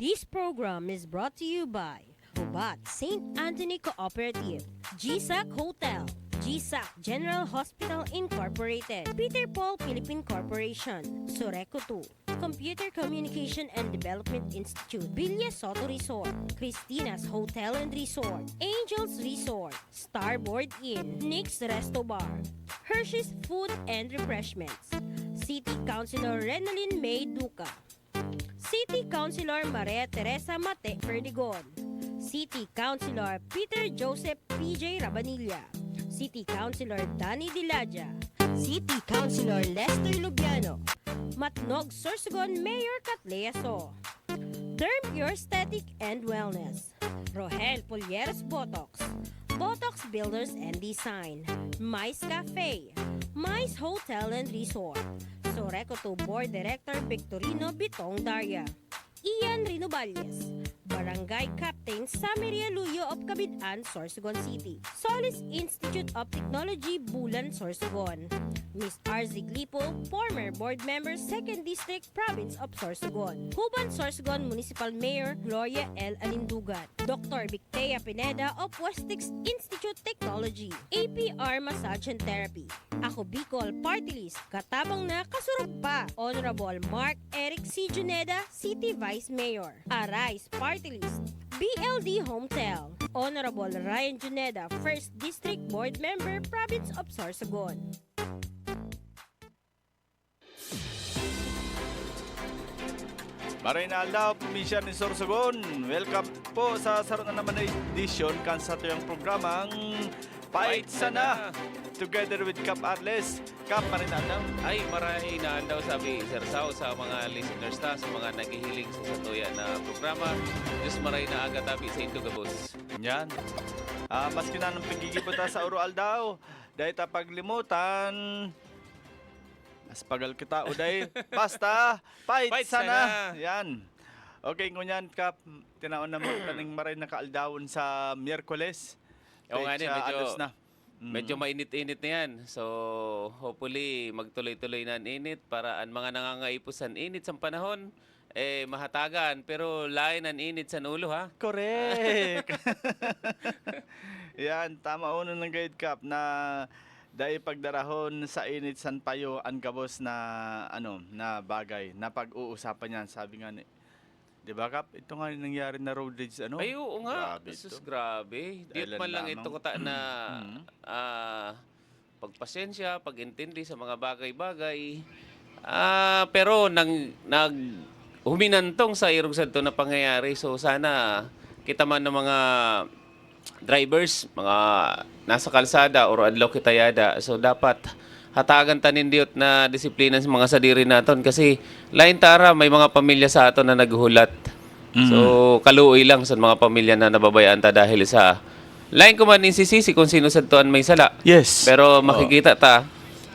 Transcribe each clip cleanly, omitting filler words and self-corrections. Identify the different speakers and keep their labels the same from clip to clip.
Speaker 1: This program is brought to you by Ubat St. Anthony Cooperative, GSAC Hotel, GSAC General Hospital Incorporated, Peter Paul Philippine Corporation, Soreco 2, Computer Communication and Development Institute, Villa Soto Resort, Christina's Hotel and Resort, Angels Resort, Starboard Inn, Nick's Resto Bar, Hershey's Food and Refreshments, City Councilor Renalyn May Duca, City Councilor Maria Teresa Mate Perdigon, City Councilor Peter Joseph PJ Rabanilla, City Councilor Danny Dilaja, City Councilor Lester Lubiano, Matnog Sorsogon Mayor Catlea So, Derm Pure Aesthetic and Wellness, Rohel Polieres Botox, Botox Builders and Design, Mice Cafe, Mice Hotel and Resort, Soreco 2 Board Director Victorino Bitong Daria, Ian Rinoballes, Barangay Captain Samaria Luyo of Cabidan, Sorsogon City, Solis Institute of Technology, Bulan, Sorsogon, Miss RZ Glipo, former board member, 2nd District, Province of Sorsogon, Huban, Sorsogon Municipal Mayor Gloria L. Alindugan, Dr. Victea Pineda of Westix Institute Technology, APR Massage and Therapy, Ako Bicol Party List, katabang na kasurog pa, Honorable Mark Eric C. Juneda, City Vice Mayor, Arise Party List, BLD Hometel, Honorable Ryan Juneda, 1st District Board Member, Province of Sorsogon.
Speaker 2: Marinalda, Probinsya ni Sorsogon. Welcome po sa saro na naman na edisyon kan sa tuyang programang Fight Sana together with Cap Arles. Cap, Marinalda.
Speaker 3: Ay, marahina daw sabi Sir Sao sa mga listeners ta, sa mga naghihiling sa satuya na programa. Diyos marahina aga tabi sa Indo Gabos.
Speaker 2: Yan. Maski na ng pagigibot sa Urual daw. Dahil paglimutan. Mas pagal kita, Uday. Basta, fight sana. Yan. Okay, ngunyan, Cap. Tinaon na mo kaning maray na kaaldawon sa Miyerkules.
Speaker 3: Oo nga din,
Speaker 2: alos na.
Speaker 3: Medyo mainit-init na yan. So, hopefully, magtuloy-tuloy na ang init para ang mga nangangaipos ang init sa panahon, mahatagan. Pero lain ang init sa ulo, ha?
Speaker 2: Correct. Yan, tama uno ng guide, Cap, na dahil pagdarahon sa init san payo ang gabos na na bagay na pag-uusapan yan, sabi nga ni, di ba, Kap, ito nga nangyari na road rage
Speaker 3: Ay, oo nga.
Speaker 2: Grabe
Speaker 3: Sus,
Speaker 2: ito.
Speaker 3: grabe. Di
Speaker 2: Dahilan
Speaker 3: man lang
Speaker 2: lamang.
Speaker 3: ito kata na pagpasensya, pag-intindi sa mga bagay-bagay. Pero huminantong sa irog sa ito na pangyayari. So sana kita man ng mga drivers, mga nasa kalsada or adlaw kitayada. So dapat hatagan tanin diot na disiplina sa mga sadiri naton kasi lain tara may mga pamilya sa aton na naghulat. So kaluoy lang sa mga pamilya na nababayaan ta dahil sa lain ko man insisisi kung sino sa tuan may sala.
Speaker 2: Yes.
Speaker 3: Pero makikita ta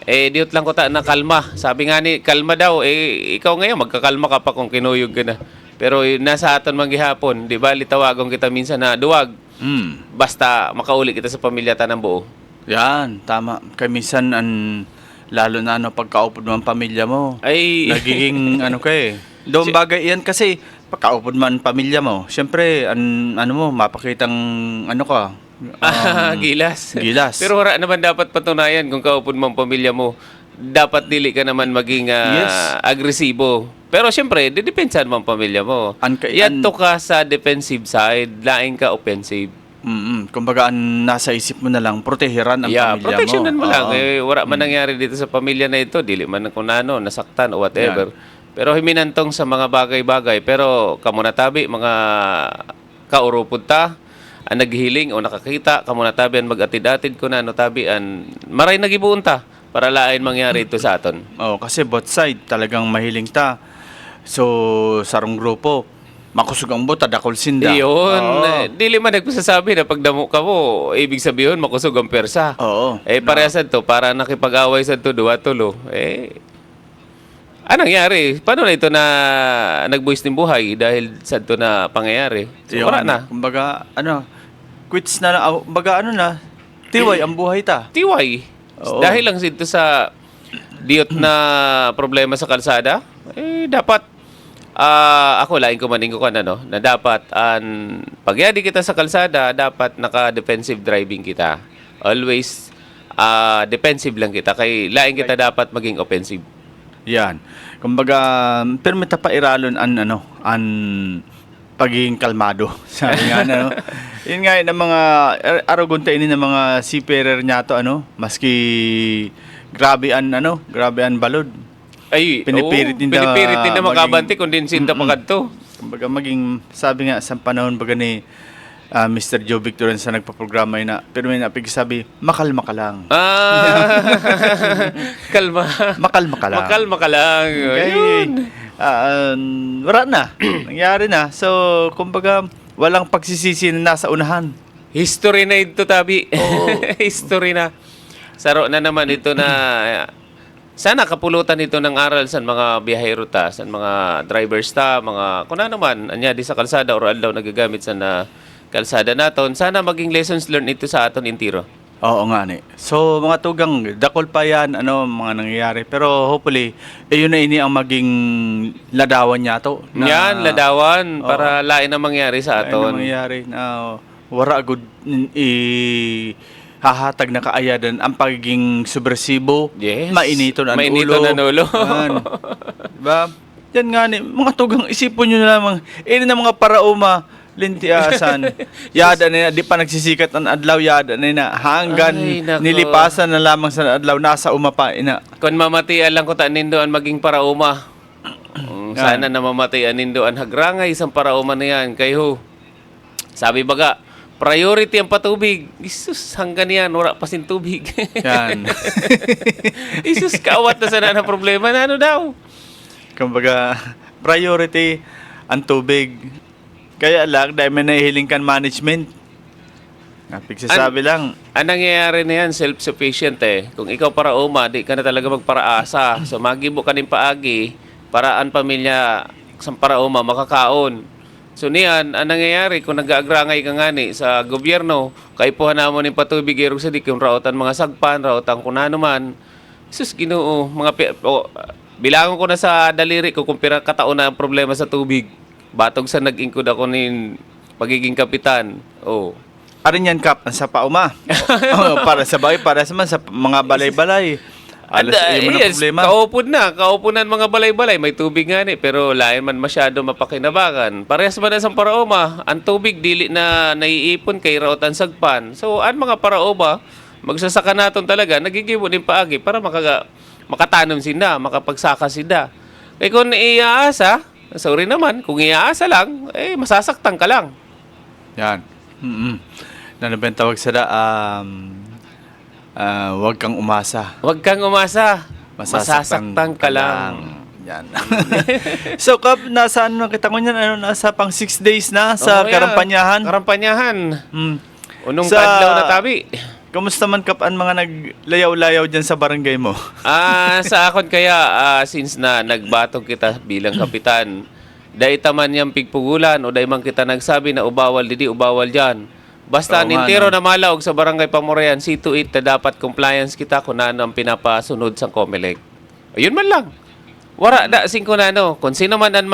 Speaker 3: diot lang ko ta na kalma. Sabi nga ni kalma daw ikaw ngayon magkakalma ka pa kung kinuyog ka na. Pero nasa aton man gihapon, di ba litawagon kita minsan na duwag. Basta makauli kita sa pamilya ta ng buo.
Speaker 2: Yan, tama. Kamisan lalo na pagkaupod mo ang pamilya mo.
Speaker 3: Ay
Speaker 2: Nagiging Doon bagay yan kasi pagkaupod man ang pamilya mo. Siyempre, mo, mapakitang ka.
Speaker 3: Gilas.
Speaker 2: Gilas.
Speaker 3: Pero wala naman dapat patunayan kung kaupod mo ang pamilya mo. Dapat dili ka naman maging agresibo. Pero siyempre, didepensahan mo ang pamilya mo. Yato ka sa defensive side, laing ka offensive.
Speaker 2: Kumbaga, nasa isip mo na lang, proteheran ang pamilya mo.
Speaker 3: Protectionan mo lang. Wala man nangyari dito sa pamilya na ito. Dili man kung nasaktan o whatever.
Speaker 2: Yan.
Speaker 3: Pero himinantong sa mga bagay-bagay. Pero kamo natabi, mga kaurupod ta, ang naghihiling o nakakita, kamo natabi ang mag-atid-atid ko na tabi ang maray nagibuon ta para lain mangyari ito sa aton.
Speaker 2: Kasi both side talagang mahiling ta. So, sarong grupo, makusog ang bota, dakol sinda.
Speaker 3: Iyon. Dili man nagpasasabi na pagdamo ka mo, ibig sabihin makusog ang persa.
Speaker 2: Oo.
Speaker 3: Parehasan to, para nakipag-away sa to, duwa-tulo. Anong nangyari? Paano na ito na nagbuwis ng buhay dahil sa ito na pangyayari? So, wala na.
Speaker 2: Kumbaga, quits na lang. Kumbaga, tiway ang buhay ta.
Speaker 3: Tiway.
Speaker 2: Oo.
Speaker 3: Dahil lang ito sa diot na problema sa kalsada, dapat ako lain ko maning ko ano na dapat pagyadi kita sa kalsada dapat naka-defensive driving kita. Always defensive lang kita kay lain kita dapat maging offensive.
Speaker 2: Yan. Kumbaga, permita pa iralon an pagiging kalmado. Sabi nga ano. Yun nga ng mga arrogante ini ng mga seafarer niya to maski grabe an balod.
Speaker 3: Ay,
Speaker 2: Pinipirit din
Speaker 3: pinipirit din na
Speaker 2: maging-
Speaker 3: makabante kung din sinda pagadto.
Speaker 2: Kumbaga maging sabi nga sa panahon baga ni Mr. Joe Victorian sa nagpaprograma na pero may napigsabi makalma ka lang.
Speaker 3: Kalma.
Speaker 2: Makalma ka lang.
Speaker 3: Makalma ka lang. Ayun.
Speaker 2: Wala na. Nangyari na. So, kumbaga, walang pagsisisi na nasa unahan.
Speaker 3: History na ito, Tabi. History na. Saro na naman ito na sana kapulutan ito ng aral sa mga biyahero ta, sa mga drivers ta, mga kung ano man, anya di sa kalsada or aldaw nagagamit sa na kalsada naton. Sana maging lessons learned ito sa aton intiro.
Speaker 2: Oo nga ni. So, mga tugang, dakol pa yan, mga nangyayari. Pero hopefully, yun na ini ang maging ladawan niya to.
Speaker 3: Yan, ladawan, para lain na mangyari sa
Speaker 2: Ano
Speaker 3: aton.
Speaker 2: mangyayari na wara good hahatag na kaayadan ang pagiging subversibo.
Speaker 3: Yes.
Speaker 2: Mainiton ang
Speaker 3: Mainiton
Speaker 2: ulo.
Speaker 3: ang ulo.
Speaker 2: Yan. Diba? Yan nga ni, mga tugang, isipon nyo na lamang, na mga parauma, lintiasan. Yada na di pa nagsisikat ang adlaw, yada na hanggang
Speaker 3: Ay, nako.
Speaker 2: nilipasan na lamang sa adlaw, nasa umapa,
Speaker 3: Kung mamatian lang ko ta nindoan maging parauma. Sana na mamatian nindoan hagrangay isang parauma na yan. Kay ho, sabi baga, priority ang patubig. Isus, hanggang yan, wala pa sin tubig.
Speaker 2: Yan.
Speaker 3: Isus, kaawat na sana na problema na ano daw.
Speaker 2: Kumbaga, priority ang tubig. Kaya lang, dahil may nahihiling kan management. Pigsasabi lang.
Speaker 3: Ang nangyayari na yan, self-sufficient eh. Kung ikaw parauma, di ka na talaga magparaasa. So, magibo ka ng paagi, para ang pamilya sa parauma makakaon. So, niyan, ang nangyayari, kung nag-aagrangay ka nga ni sa gobyerno, kaipuhan na mo ng patubig, irog sa di, kung rautan mga sagpan, rautan kung ano man. Sus, Ginoo, bilangon ko na sa daliri ko kung pira kataon na ang problema sa tubig. Batog sa nag-ingkod ako ng pagiging kapitan. Oh.
Speaker 2: Arin yan, Kap, sa pauma. Para sa bagay, para sa mga balay-balay. Alas, yun man ang problema.
Speaker 3: Kaupunan mga balay-balay. May tubig nga ni, pero lain man masyado mapakinabangan. Parehas man sa paraoma, ang tubig dili na naiipon kay rautan sagpan. So, ang mga paraoma, magsasaka naton talaga, nagigibo din paagi para makatanom sinda, makapagsaka sinda. Kaya kung iaasa, sorry naman, kung iaasa lang, masasaktan ka lang.
Speaker 2: Yan. Ano ba yung tawag sa huwag kang umasa.
Speaker 3: Huwag kang umasa. Masasaktan ka lang.
Speaker 2: Yan. So, Kap, nasa kita ko yan? Nasa pang 6 days na sa
Speaker 3: Oh, yeah.
Speaker 2: Karampanyahan.
Speaker 3: Karampanyahan. Unong
Speaker 2: Sa-
Speaker 3: kadlaw na Tabi.
Speaker 2: Kamusta man, Kap, ang mga naglayaw-layaw dyan sa barangay mo?
Speaker 3: Sa akon kaya, since na nagbatog kita bilang kapitan, dahil taman niyang pigpugulan o dahil man kita nagsabi na ubawal didi, ubawal dyan. Basta
Speaker 2: Oo nga,
Speaker 3: nintiro
Speaker 2: no?
Speaker 3: na malaog sa barangay Pamorayan, C28 na dapat compliance kita kung ano ang pinapasunod sa COMELEC. Ayun man lang. Wara da singko na kung sino man ang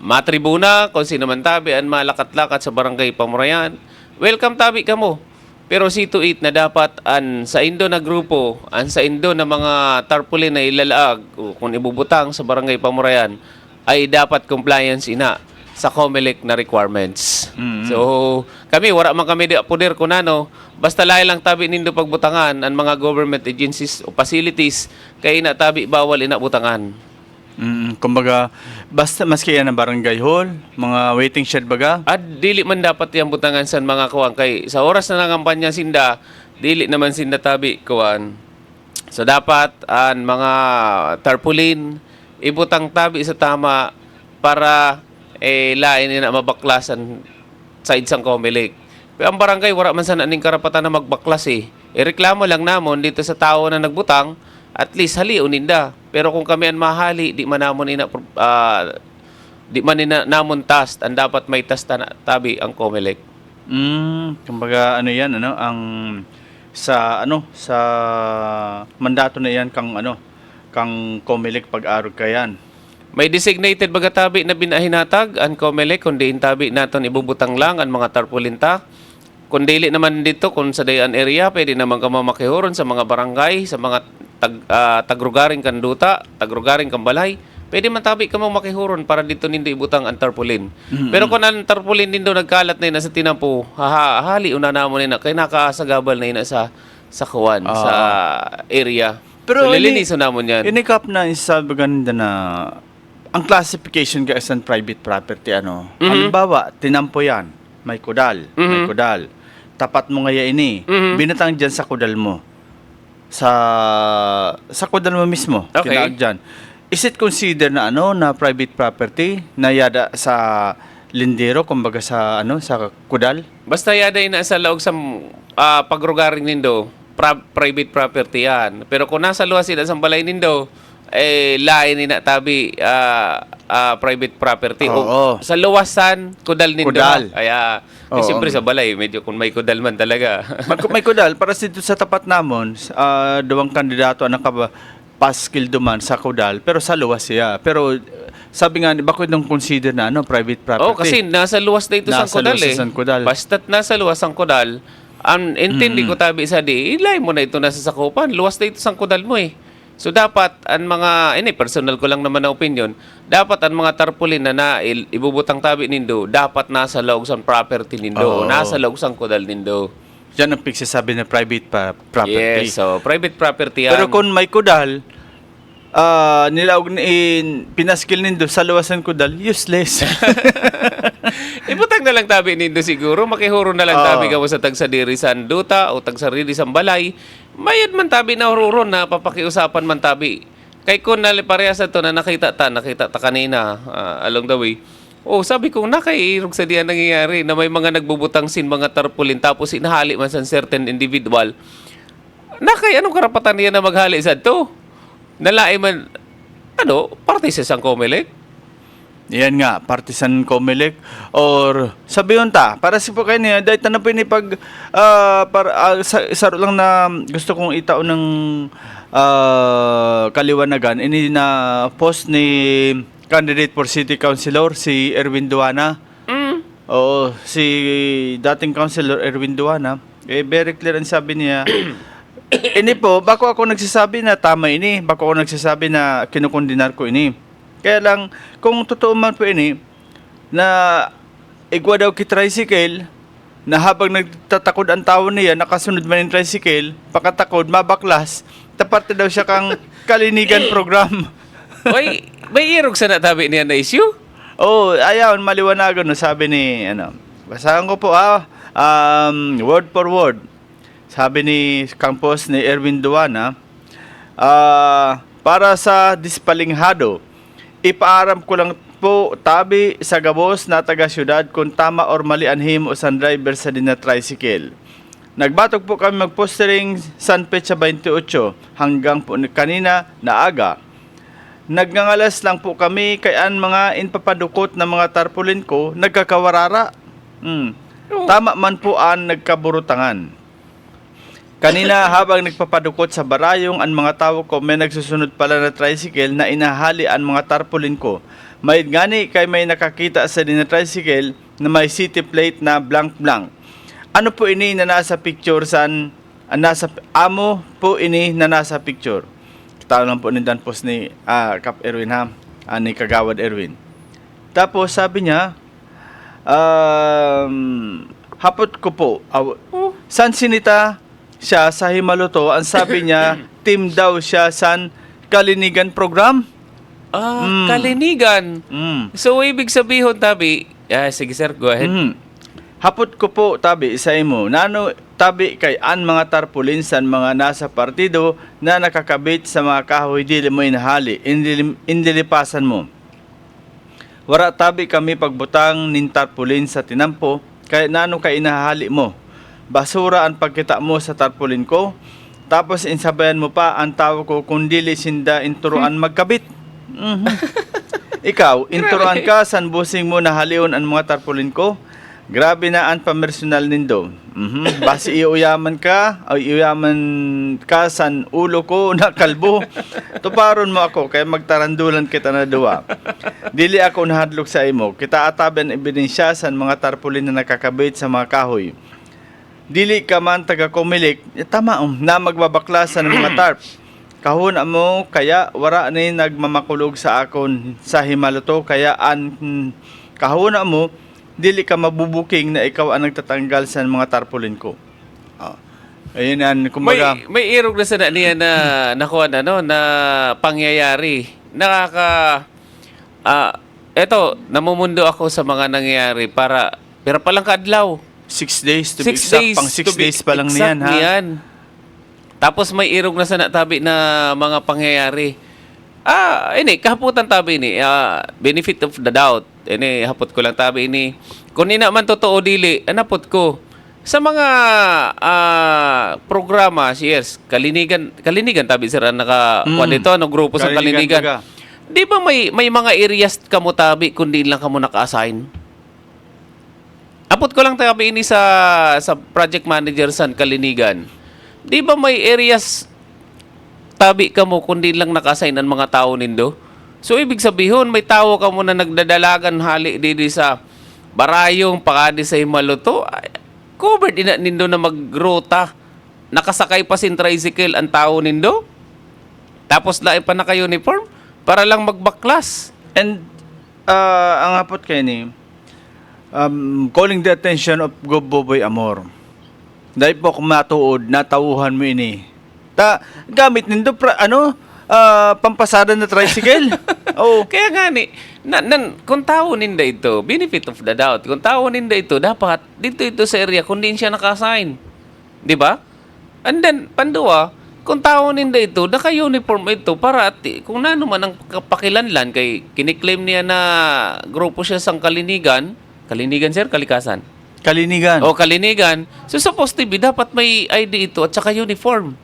Speaker 3: matribuna, kung sino man tabi ang malakat-lakat sa barangay Pamorayan, welcome tabi ka mo. Pero C28 na dapat sa indo na grupo, sa indo na mga tarpaulin na ilalaag o kung ibubutang sa barangay Pamorayan, ay dapat compliance ina sa COMELEC na requirements. So, kami, wala man kami di apuder kung basta lahi lang tabi nindo pagbutangan ang mga government agencies o facilities, kaya ina tabi bawal ina butangan.
Speaker 2: Kumbaga, basta maski yan ang barangay hall, mga waiting shed baga.
Speaker 3: At dili man dapat yung butangan sa mga kuwan. Kay sa oras na nangampanya sinda, dili naman sinda tabi kuwan. So dapat ang mga tarpaulin, ibutang tabi sa tama para lain na mabaklasan sa idsang COMELEC. Pero ang barangay, wala man sana ning karapatan na magbaklas Ireklamo lang namon dito sa tao na nagbutang, at least haliun ninda. Pero kung kami ang mahali, di man namon tast, ang dapat may tast na tabi ang COMELEC.
Speaker 2: Kumbaga yan ang sa mandato na yan kang COMELEC pag-arog ka yan.
Speaker 3: May designated baga tabi na binahinatag ang COMELEC kundi intabi naton ibubutang lang ang mga tarpulinta. Kung dili naman dito kung sa dayan area pwede naman ka mamakihuron sa mga barangay, sa mga tagrugaring kanduta, tagrugaring kambalay. Pwede man tabi ka makihuron para dito nindo ibutang ang tarpulin. Pero kung ang tarpulin nindo nagkalat na yun sa tinampo, hali una na mo na kay nakasagabal na yun sa kuwan, sa area.
Speaker 2: Pero
Speaker 3: so liliniso namon yan.
Speaker 2: Inikap na isabi ganda na ang classification ka as an private property halimbawa tinampo yan, may kudal, may kudal. Tapat mo ngaya ini, binatang dyan sa kudal mo. Sa kudal mo mismo,
Speaker 3: Okay.
Speaker 2: tinaag dyan. Is it considered na na private property na yada sa lindero kumbaga sa sa kudal?
Speaker 3: Basta yada na sa laog sa pagrugaring nindo, private property yan. Pero kung nasa luwas sila sa balay nindo, lain ni na tabi private property.
Speaker 2: Oo.
Speaker 3: Sa luwasan, kudal nindo.
Speaker 2: Kudal.
Speaker 3: Kaya,
Speaker 2: Oo.
Speaker 3: siyempre sa balay, medyo kung may kudal man talaga.
Speaker 2: May kudal, para dito sa tapat namon, dalawang kandidato ang paskil duman sa kudal, pero sa luwas siya. Pero sabi nga, bakit nung consider na private property?
Speaker 3: Oo, kasi nasa luwas na ito sa
Speaker 2: Nasa
Speaker 3: kudal
Speaker 2: luwas sa kudal.
Speaker 3: Basta't nasa luwas ang kudal, ang intindi ko tabi sa ilay mo na ito nasa sakupan. Luwas na ito sa kudal mo eh. So dapat ang mga, personal ko lang naman na opinion, dapat ang mga tarpaulin na ibubutang tabi nindo, dapat nasa loob sa property nindo, o
Speaker 2: Oo.
Speaker 3: nasa loob sa kudal nindo.
Speaker 2: Yan ang pagsasabi na private property.
Speaker 3: Yes, so private property yan.
Speaker 2: Pero kung may kudal, pinaskil nindo sa luwasan kudal, useless.
Speaker 3: Ibutang na lang tabi nindo siguro, makihuro na lang
Speaker 2: Oo.
Speaker 3: tabi ka mo sa tagsadiri sa duta o tagsarili sa balay. Mayad man tabi na hururon na papakiusapan man tabi. Kay kung parehas to na nakita ta kanina along the way. Oh, sabi ko nakairog sa diyan nangyayari na may mga nagbubutang sin mga tarpaulin tapos inahali man sa certain individual. Anong karapatan niya na maghali sa to? Nalae man parte sa sang COMELEC.
Speaker 2: Yan nga, partisan COMELEC or sabiyon ta, para si po kayo niya, dahil na po saro lang na gusto kong itao ng kaliwanagan, ini na post ni candidate for city councilor, si Erwin Duana. Oo, si dating councilor Erwin Duana, very clear ang sabi niya, ini po, bako ako nagsasabi na tama ini, bako ako nagsasabi na kinukondinar ko ini. Kaya lang, kung totoo man po ini, na igwa daw ki tricycle, na habang nagtatakod ang tao niya, nakasunod man yung tricycle, pakatakod, mabaklas, taparte daw siya kang kalinigan program.
Speaker 3: May irog sa natabi niya na issue?
Speaker 2: Oh, ayaw, maliwanagan, no, sabi ni, basahan ko po, word for word. Sabi ni Campos ni Erwin Duana, para sa dispalinghado, ipaaram ko lang po tabi sa gabos na taga-syudad kung tama or mali ang himo sa driver sa tricycle. Nagbatok po kami mag-postering San Petsa 28 hanggang po kanina na aga. Nagngangalas lang po kami kay ang mga inpapadukot na mga tarpaulin ko nagkakawarara. Tama man po ang nagkaburutangan. Kanina habang nagpapadukot sa barayong ang mga tao ko may nagsusunod pala na tricycle na inahali ang mga tarpaulin ko. May gani kay may nakakita sa tricycle na may city plate na blank-blank. Ano po ini na nasa picture amo po ini na nasa picture. Kita lang po ni Dan post ni Kap Erwin ni Kagawad Erwin. Tapos sabi niya, hapot ko po, san sinita siya sa Himaluto, ang sabi niya, team daw siya sa Kalinigan program.
Speaker 3: Kalinigan. So, ibig sabihin, tabi, sige sir, go ahead.
Speaker 2: Hapot ko po, tabi, sa imo, nano, tabi kay an mga tarpaulin san mga nasa partido na nakakabit sa mga kahoy dili mo inahali, indilipasan mo. Wara tabi kami pagbutang nin tarpaulin sa tinampo, kay nano kay inahali mo. Basura ang pagkita mo sa tarpaulin ko, tapos insabayan mo pa ang tao ko kung dili sinda inturuan magkabit. Ikaw, inturuan ka san busing mo na halion ang mga tarpaulin ko, Grabe na ang pamersonal nindo. Basi iuyaman ka, o iuyaman ka san ulo ko na kalbo. Tuparon mo ako, kaya magtarandulan kita na duwa. Dili ako nahadlok sa imo. Kita ataben ebidensya san mga tarpaulin na nakakabit sa mga kahoy. Dili ka man taga kumilik, tama na magbabaklasan ng mga tarp. Kahun mo, kaya wara ni nagmamakulog sa akon sa himaloto, kaya kahun mo, dili ka mabubuking na ikaw ang nagtatanggal sa mga tarpaulin ko. Ayun yan, kumbaga.
Speaker 3: May irog na sana niya na nakuha na, no, na pangyayari. Eto, namumundo ako sa mga nangyayari pero palang kadlaw.
Speaker 2: 6 days to be exact. Pang 6 days pa lang niyan, ha?
Speaker 3: Niyan. Tapos may irog na sana tabi na mga pangyayari. Ini, kahaputan tabi ini, benefit of the doubt. Ini, hapot ko lang tabi ini. Kung ina man totoo dili, anapot ko. Sa mga programa, yes, kalinigan tabi sira nakakuan dito, no, grupo sa kalinigan.
Speaker 2: Taga.
Speaker 3: Di ba may mga areas kamo tabi kundi lang kamo naka-assign? Apot ko lang tabi ini sa project manager sa kalinigan. Di ba may areas tabi ka mo kundi lang naka-assign ang mga tao nindo? So, ibig sabihin, may tao ka mo na nagdadalagan hali didi sa barayong, pakadi sa himaloto. Covered ina nindo na magruta. Nakasakay pa sin tricycle ang tao nindo. Tapos lain pa naka-uniform para lang magbaklas.
Speaker 2: And, ang hapot kayo ni, calling the attention of Boboy Amor. Dahil po kung matuod, natauhan mo ini. Gamit nindo pampasada na tricycle. Oh.
Speaker 3: Kaya nga ni, kung tao ninda ito, benefit of the doubt, kung tao ninda ito, dapat dito sa area, kung din siya naka-assign. Di ba? And then, panduwa, kung tao ninda ito, naka-uniform ito, para kung nano man ang pakilanlan, kay kiniklaim niya na grupo siya sang Kalinigan, sir, Kalikasan?
Speaker 2: Kalinigan.
Speaker 3: O, Kalinigan. So, supposed to be, dapat may ID ito at saka uniform.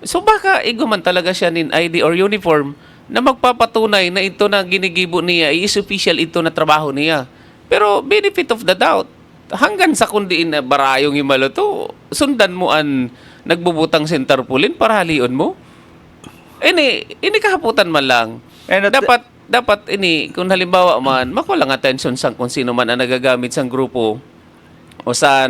Speaker 3: So baka iguman talaga siya nin ID or uniform na magpapatunay na ito na ginigibo niya is official ito na trabaho niya. Pero benefit of the doubt, hanggang sa kundiin na barayong himaloto, sundan mo ang nagbubutang sentarpulin para halion mo. Ini kahaputan man lang. Dapat ini, kung halimbawa man, makulang attention sa kung sino man ang nagagamit sa grupo o sa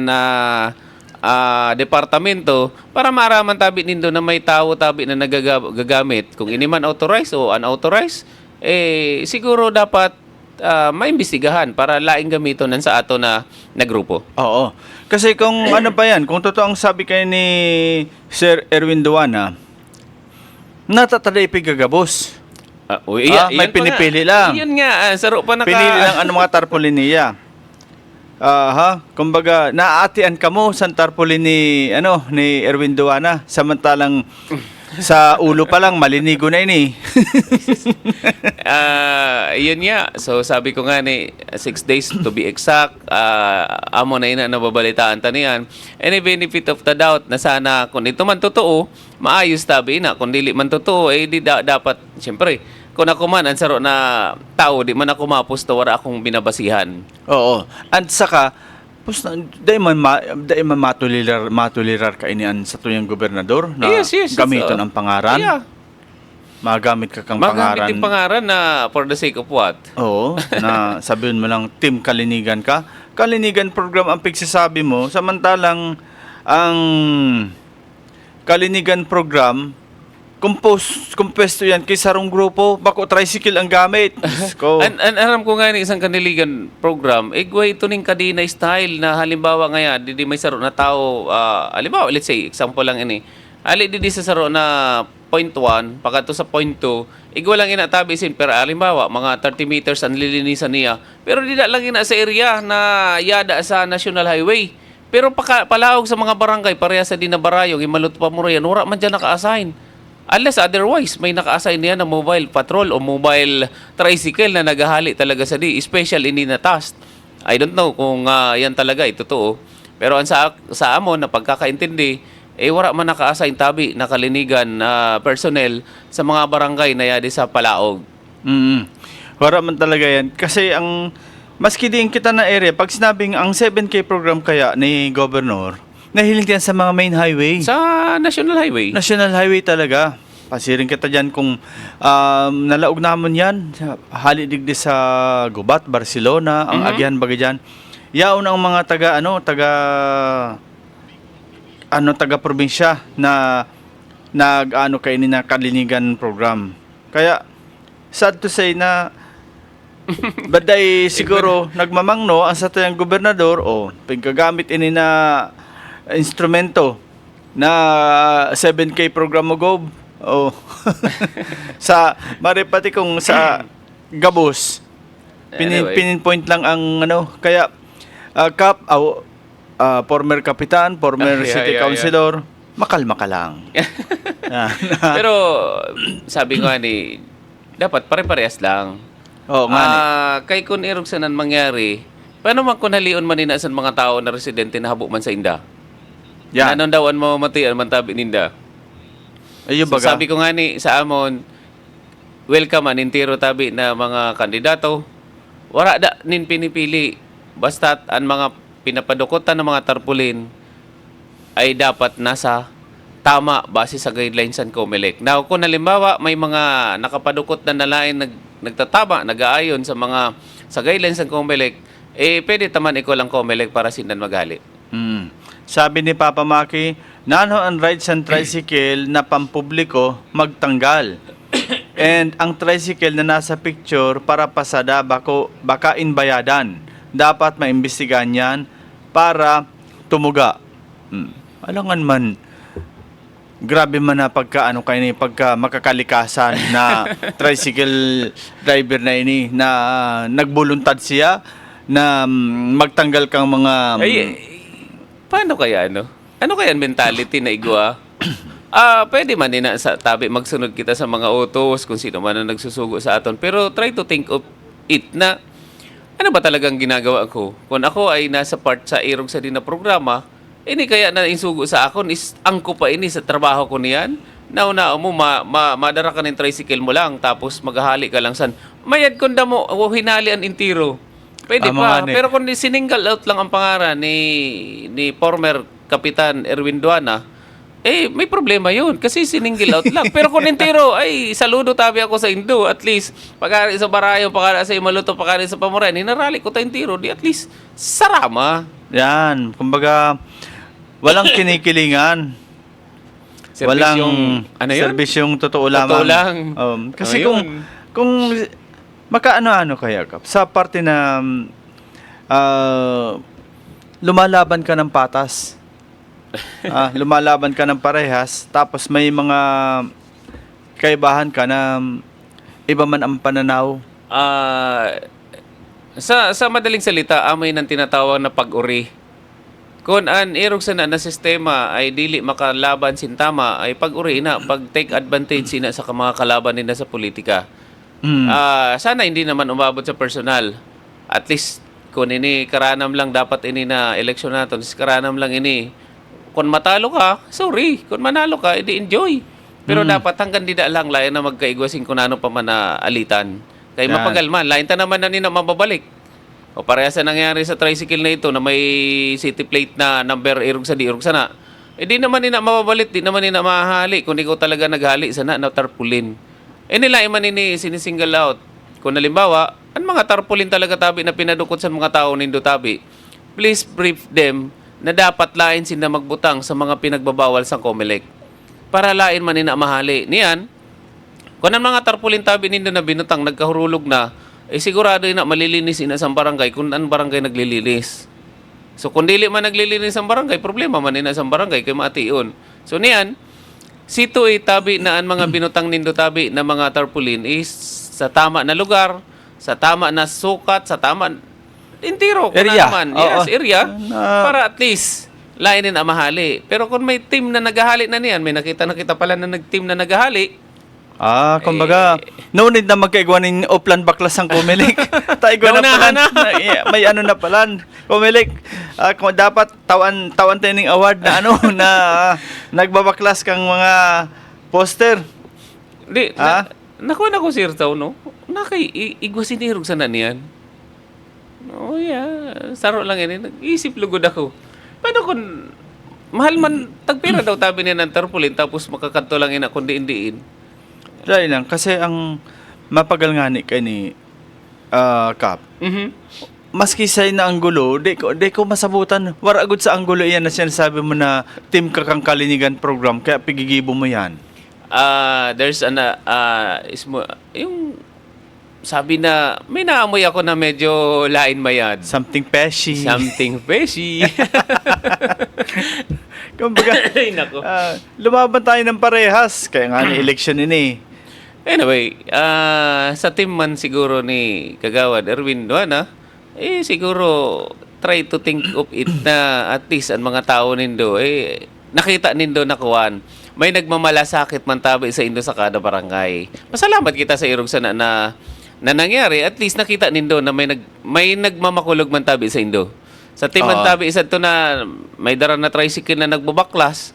Speaker 3: departamento para maraman tabi nindo na may tao tabi na nagagamit. Kung ini man authorized o unauthorized, siguro dapat maimbestigahan para laing gamiton nan sa ato na grupo.
Speaker 2: Oo. Kasi kung ano pa yan, kung totoo ang sabi kayo ni Sir Erwin Duana, natataday pigagabos. May pinipili lang.
Speaker 3: Iyan nga, saro pa
Speaker 2: Pinili lang ang mga tarpaulin niya. Kumbaga, naaatian ka mo sa tarpaulin ni Erwin Duana, samantalang sa ulo pa lang malinigo na ini.
Speaker 3: Yun nga. So sabi ko nga ni 6 days to be exact, amo na ina nababalitaan taniyan. Any benefit of the doubt na sana kung ito man totoo, maayos tabi na. Kung dili man totoo, di dapat, siyempre, kung ako man, ang saro na tao, di man ako mapusto, wala akong binabasihan.
Speaker 2: Oo. At saka, dahil man matulirar ka inian sa tuyang gobernador na
Speaker 3: yes,
Speaker 2: gamiton ang pangaran.
Speaker 3: Yeah.
Speaker 2: Magamit ka kang pangaran.
Speaker 3: Magamit yung pangaran na for the sake of what?
Speaker 2: Oo. Na sabihin mo lang, Team Kalinigan ka. Kalinigan program ang pigsasabi mo. Samantalang, ang Kalinigan program, kumpesto yan kay sarong grupo, bako tricycle ang gamit.
Speaker 3: Alam ko nga ni isang kaniligan program, igway ito ning kadina style na halimbawa ngayon, di may saro na tao, halimbawa, let's say, example lang ini, di sa saro na point 1, pagkato sa point 2, igwa lang inatabisin, pero halimbawa, mga 30 meters ang lilinisan niya, pero di lang ina sa area na yada sa National Highway. Pero palawag sa mga barangay, pareha sa dinabarayong, imalot pa mo yan, wala man dyan naka-assign. Unless otherwise, may naka-assign niya na mobile patrol o mobile tricycle na naghahali talaga sa special hindi na task. I don't know kung yan talaga totoo. Pero ang sa amon na pagkakaintindi, wala man naka-assign tabi na kalinigan personnel sa mga barangay na yadi sa Palaog.
Speaker 2: Wala man talaga yan. Kasi ang maski din kita na area, pag sinabing ang 7K program kaya ni Governor, nahiling yan sa mga main highway.
Speaker 3: Sa National Highway.
Speaker 2: National Highway talaga. Pasiring kita dyan kung nalaog naman yan. Halidigdi sa Gubat, Barcelona, ang Agihan bagay dyan. Yaon ang mga taga probinsya na kay ni na kalinigan program. Kaya sad to say na baday siguro nagmamangno ang sa tuyang gobernador pagkagamit ini na instrumento na 7K program mo gob sa maripati kung sa Gabos
Speaker 3: Anyway.
Speaker 2: pininpoint lang ang kaya former kapitan, former city councilor, makalma ka lang.
Speaker 3: Pero sabi ko ni dapat pare-parehas lang.
Speaker 2: Oo nga ni.
Speaker 3: Kay kun irog sa nan mangyari, paano man kun halion man nina sa mga tao na residente na habo man sa inda?
Speaker 2: Yan.
Speaker 3: Anong dawan mo matian man tabi ninda?
Speaker 2: Ayun
Speaker 3: So,
Speaker 2: baga.
Speaker 3: sabi ko nga ni sa amon, welcome man intiro tabi na mga kandidato. Wala da nin pinipili. Basta ang mga pinapadukotan ng mga tarpulin ay dapat nasa tama base sa guidelines ng COMELEC. Now, kung halimbawa may mga nakapadukot na nalain nagtatama, nag-aayon sa guidelines ng COMELEC, pwede taman ikaw lang COMELEC para sindan magali.
Speaker 2: Sabi ni Papa Maki, nano ang rides and tricycle na pampubliko magtanggal. And ang tricycle na nasa picture para pasada baka inbayadan. Dapat maimbestigahan yan para tumuga. Alangan man, grabe man na pagka makakalikasan na tricycle driver na ini na nagbuluntad siya na magtanggal kang mga
Speaker 3: Paano kaya Ano kaya ang mentality na igwa? Pwede man din na sa tabi magsunod kita sa mga utos kung sino man ang nagsusugo sa aton. Pero try to think of it na ano ba talagang ginagawa ko? Kung ako ay nasa part sa irog sa din na programa, ini kaya na insugo sa akon is angko pa ini sa trabaho ko niyan. Nauna mo madara ka ng tricycle mo lang tapos maghahali ka lang san. Mayad kung mo hinali ang intiro. Pwede pa. Pero kung sininggle out lang ang pangaran ni former Kapitan Erwin Duana, may problema yun. Kasi sininggle out lang. Pero kung intiro, saludo tabi ako sa Indo. At least, pagkari sa Barayo, pagkari sa Imaluto, pagkari sa Pamuray, ninarali ko tayo intiro. Di at least, sarama.
Speaker 2: Yan. Kumbaga, walang kinikilingan. Walang serbisyong totoo lamang.
Speaker 3: Totoo lang.
Speaker 2: Kasi kung makaano-ano kaya Kap, sa parte na lumalaban ka ng patas. Lumalaban ka ng parehas, tapos may mga kaibahan ka na iba man ang pananaw.
Speaker 3: Sa madaling salita, amoy ng tinatawag na pag-uri. Kung an irog sa na sistema ay dili makalaban sintama, ay pag-uri na, pag-take advantage na sa mga kalaban nila sa politika. Sana hindi naman umabot sa personal. At least, kung ini karanam lang dapat ini na eleksyon natin, karanam lang ini. Kung matalo ka, sorry. Kung manalo ka, edi enjoy. Pero dapat hanggang di lang layan na magkaigwasin kung ano pa man na alitan. Kaya mapagal man, lain ta naman na nina mababalik. O parehas na nangyari sa tricycle na ito na may city plate na number irog sa di irog sana. Di naman nina mababalit, di naman nina mahali. Kung ikaw talaga naghali sana na tarpulin. Nila iman ini sinisingle out. Kung halimbawa, ang mga tarpulin talaga tabi na pinadukot sa mga tao nindo tabi, please brief them na dapat lain sila magbutang sa mga pinagbabawal sa COMELEC. Para lain man nina mahali. Niyan, kung ang mga tarpulin tabi nindo na binutang nagkahurulog na, sigurado na malilinis ina sa barangay kung ang barangay naglilinis. So kung dili man naglilinis ang barangay, problema man ina sa barangay kay mation. So niyan, sito tabi na ang mga binutang nindo tabi na mga tarpulin is sa tama na lugar, sa tama na sukat, sa tama intiro
Speaker 2: Area.
Speaker 3: naman. Yes, area.
Speaker 2: Na-
Speaker 3: Para at least lainin ang mahali. Pero kung may team na naghahali na niyan, may nakita pala na nag-team na naghahali,
Speaker 2: Kumbaga, no need na magkaigwanin Oplan Baklas ang Comelec. Taigwa na pala. May ano na pala. Comelec, kung dapat tawan training award na na nagbabaklas kang mga poster.
Speaker 3: Nakuha na ko sir tao, no? Igwasin ni Hirog sa niyan. Oh, yeah. Saro lang yan. Nag-isip lugod ako. Paano kung mahal man, tagpira daw tabi niya ng tarpaulin tapos makakanto lang ina kundi indiin.
Speaker 2: Dahil lang, kasi ang mapagal nga ni kay ni Kap. Maski sa na anggulo, di ko masabutan. Waragod sa anggulo yan na sinasabi mo na team kakang kalinigan program, kaya pigigibo mo yan.
Speaker 3: There's yung sabi na may naamoy ako na medyo lain mayad.
Speaker 2: Something peshy.
Speaker 3: Something fishy.
Speaker 2: Kumbaga,
Speaker 3: Ay, nako.
Speaker 2: lumaban tayo ng parehas. Kaya nga ni election ini.
Speaker 3: Anyway, sa team man siguro ni Kagawad Erwin Duana, siguro try to think of it na at least ang mga tao nindo, nakita nindo na kuwan. May nagmamalasakit man tabi sa indo sa kada barangay. Pasalamat kita sa irog sana na nangyari. At least nakita nindo na may nagmamakulog man tabi sa indo. Sa team man tabi isa to na may dara na tricycle na nagbabaklas.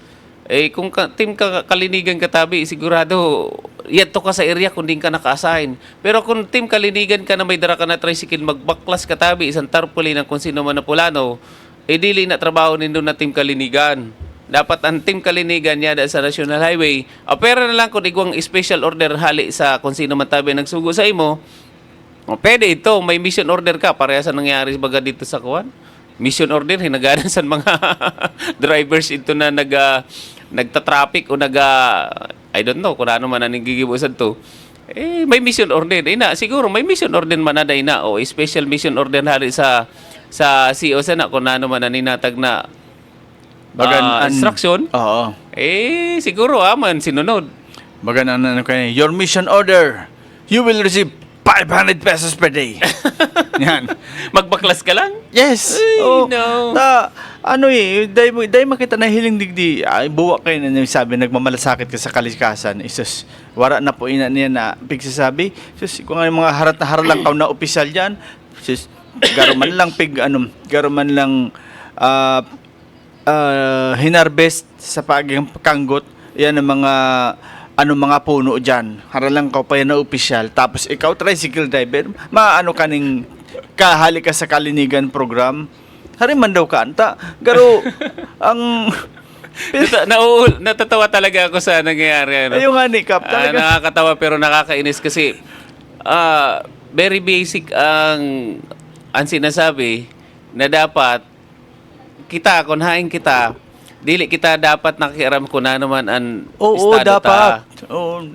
Speaker 3: Kung team kalinigan ka tabi, sigurado yato ka sa area kung di ka naka-assign. Pero kung team kalinigan ka na may dara ka na tricycle, magbaklas ka tabi, isang tarpaulin ng kung sino man na pulano, dili na trabaho nindo na team kalinigan. Dapat ang team kalinigan niya sa National Highway, pero na lang kung igwang special order hali sa kung sino man tabi nagsugo sa imo, pwede ito, may mission order ka, pareha sa nangyari baga dito sa kuwan. Mission order, hinaganan sa mga drivers ito na nagta-traffic o I don't know kung ano man ang gigibusan to. May mission order. Siguro may mission order man na o special mission order hali sa CO sana kung ano man ang ninatag na instruction.
Speaker 2: Oo.
Speaker 3: Siguro man sinunod.
Speaker 2: Bagan ano kayo, your mission order, you will receive 500 pesos per day. Yan.
Speaker 3: Magbaklas ka lang?
Speaker 2: Yes.
Speaker 3: Ay,
Speaker 2: Oh,
Speaker 3: no.
Speaker 2: Dahil makita na hiling digdi, buwa kayo na sabi, nagmamalasakit ka sa kalikasan. Isus, wara na po ina niya na pigsasabi. Sus, kung ano mga harat na haralang kaw na opisyal dyan, sus, garuman lang hinarvest sa pagkanggot. Yan ang mga puno dyan. Haralang ka pa yan na opisyal. Tapos ikaw, tricycle driver, maano ka ning kahali ka sa kalinigan program. Hariman daw ka, anta. Garo, ang...
Speaker 3: Natatawa talaga ako sa nangyayari.
Speaker 2: Ayun nga ni Kap, talaga.
Speaker 3: Nakakatawa pero nakakainis kasi very basic ang sinasabi na dapat kung hain kita, dili kita dapat nakikialam kung na naman ang
Speaker 2: Oo,
Speaker 3: estado
Speaker 2: dapat.
Speaker 3: ta.
Speaker 2: Oo.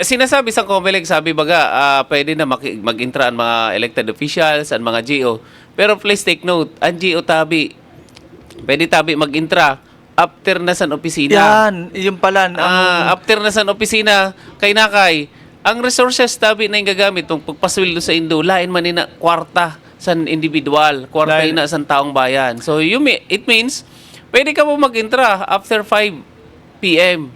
Speaker 3: Sinasabi sa COMELEC, sabi baga, pwede na mag-intra ang mga elected officials, ang mga GO. Pero please take note, ang GO tabi, pwede tabi mag-intra after na sa opisina.
Speaker 2: Yan, yung pala.
Speaker 3: After na sa opisina, kay nakay, ang resources tabi na yung gagamit itong pagpasweldo sa Indo, lain man na kwarta sa individual, kwarta na sa taong bayan. So, it means, pwede ka mo mag-intra after 5 p.m.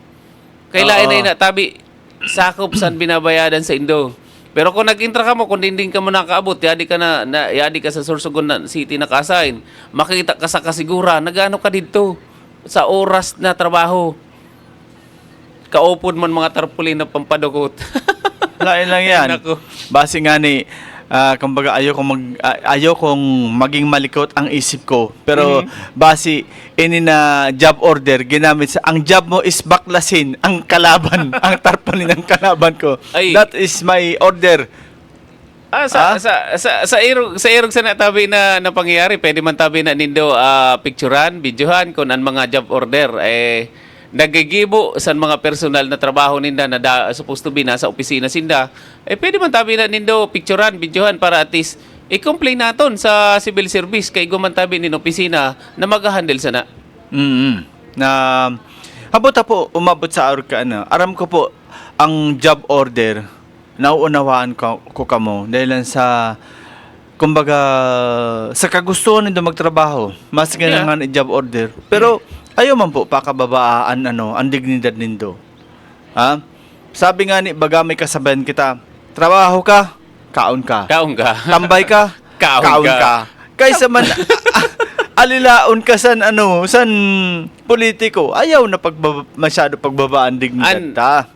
Speaker 3: Kailangan na tabi sakop sa binabayadan sa Indo. Pero kung nag-intra ka mo, kung hindi ka mo nakaabot, yadi ka sa Sorsogon na City na ka-assign, makita ka sa kasigura, nagano ka dito sa oras na trabaho. Kaupod man mga tarpaulin na pampadukot.
Speaker 2: Lain lang yan.
Speaker 3: Nako.
Speaker 2: Base nga ni, kumbaga ayaw kong maging malikot ang isip ko. Pero base ini na job order ginamit ang job mo is baklasin ang kalaban, ang tarpaulin ng kalaban ko.
Speaker 3: Ay.
Speaker 2: That is my order.
Speaker 3: Sa irog sa natabi na pangyayari, pwede man tabi na nindo picturean, videohan kung ang mga job order nagigibo sa mga personal na trabaho ninda na supposed to be nasa opisina sinda, pwede man tabi na nindo picturean, videohan para at least i-complain naton sa civil service kay gumantabi nin opisina na mag-handle sana.
Speaker 2: Na habot po umabot sa arog ka aram ko po ang job order nauunawaan ko kamo dahil lang sa kumbaga sa kagustuhan nindo magtrabaho mas ganang job order pero ayaw man po pakababaan ang dignidad nindo. Sabi nga ni baga may kasabayan kita, trabaho ka, kaon ka. Tambay ka, kaon ka. Kaysa man alilaon ka san politiko, ayaw na masyado pagbabaan dignidad ta.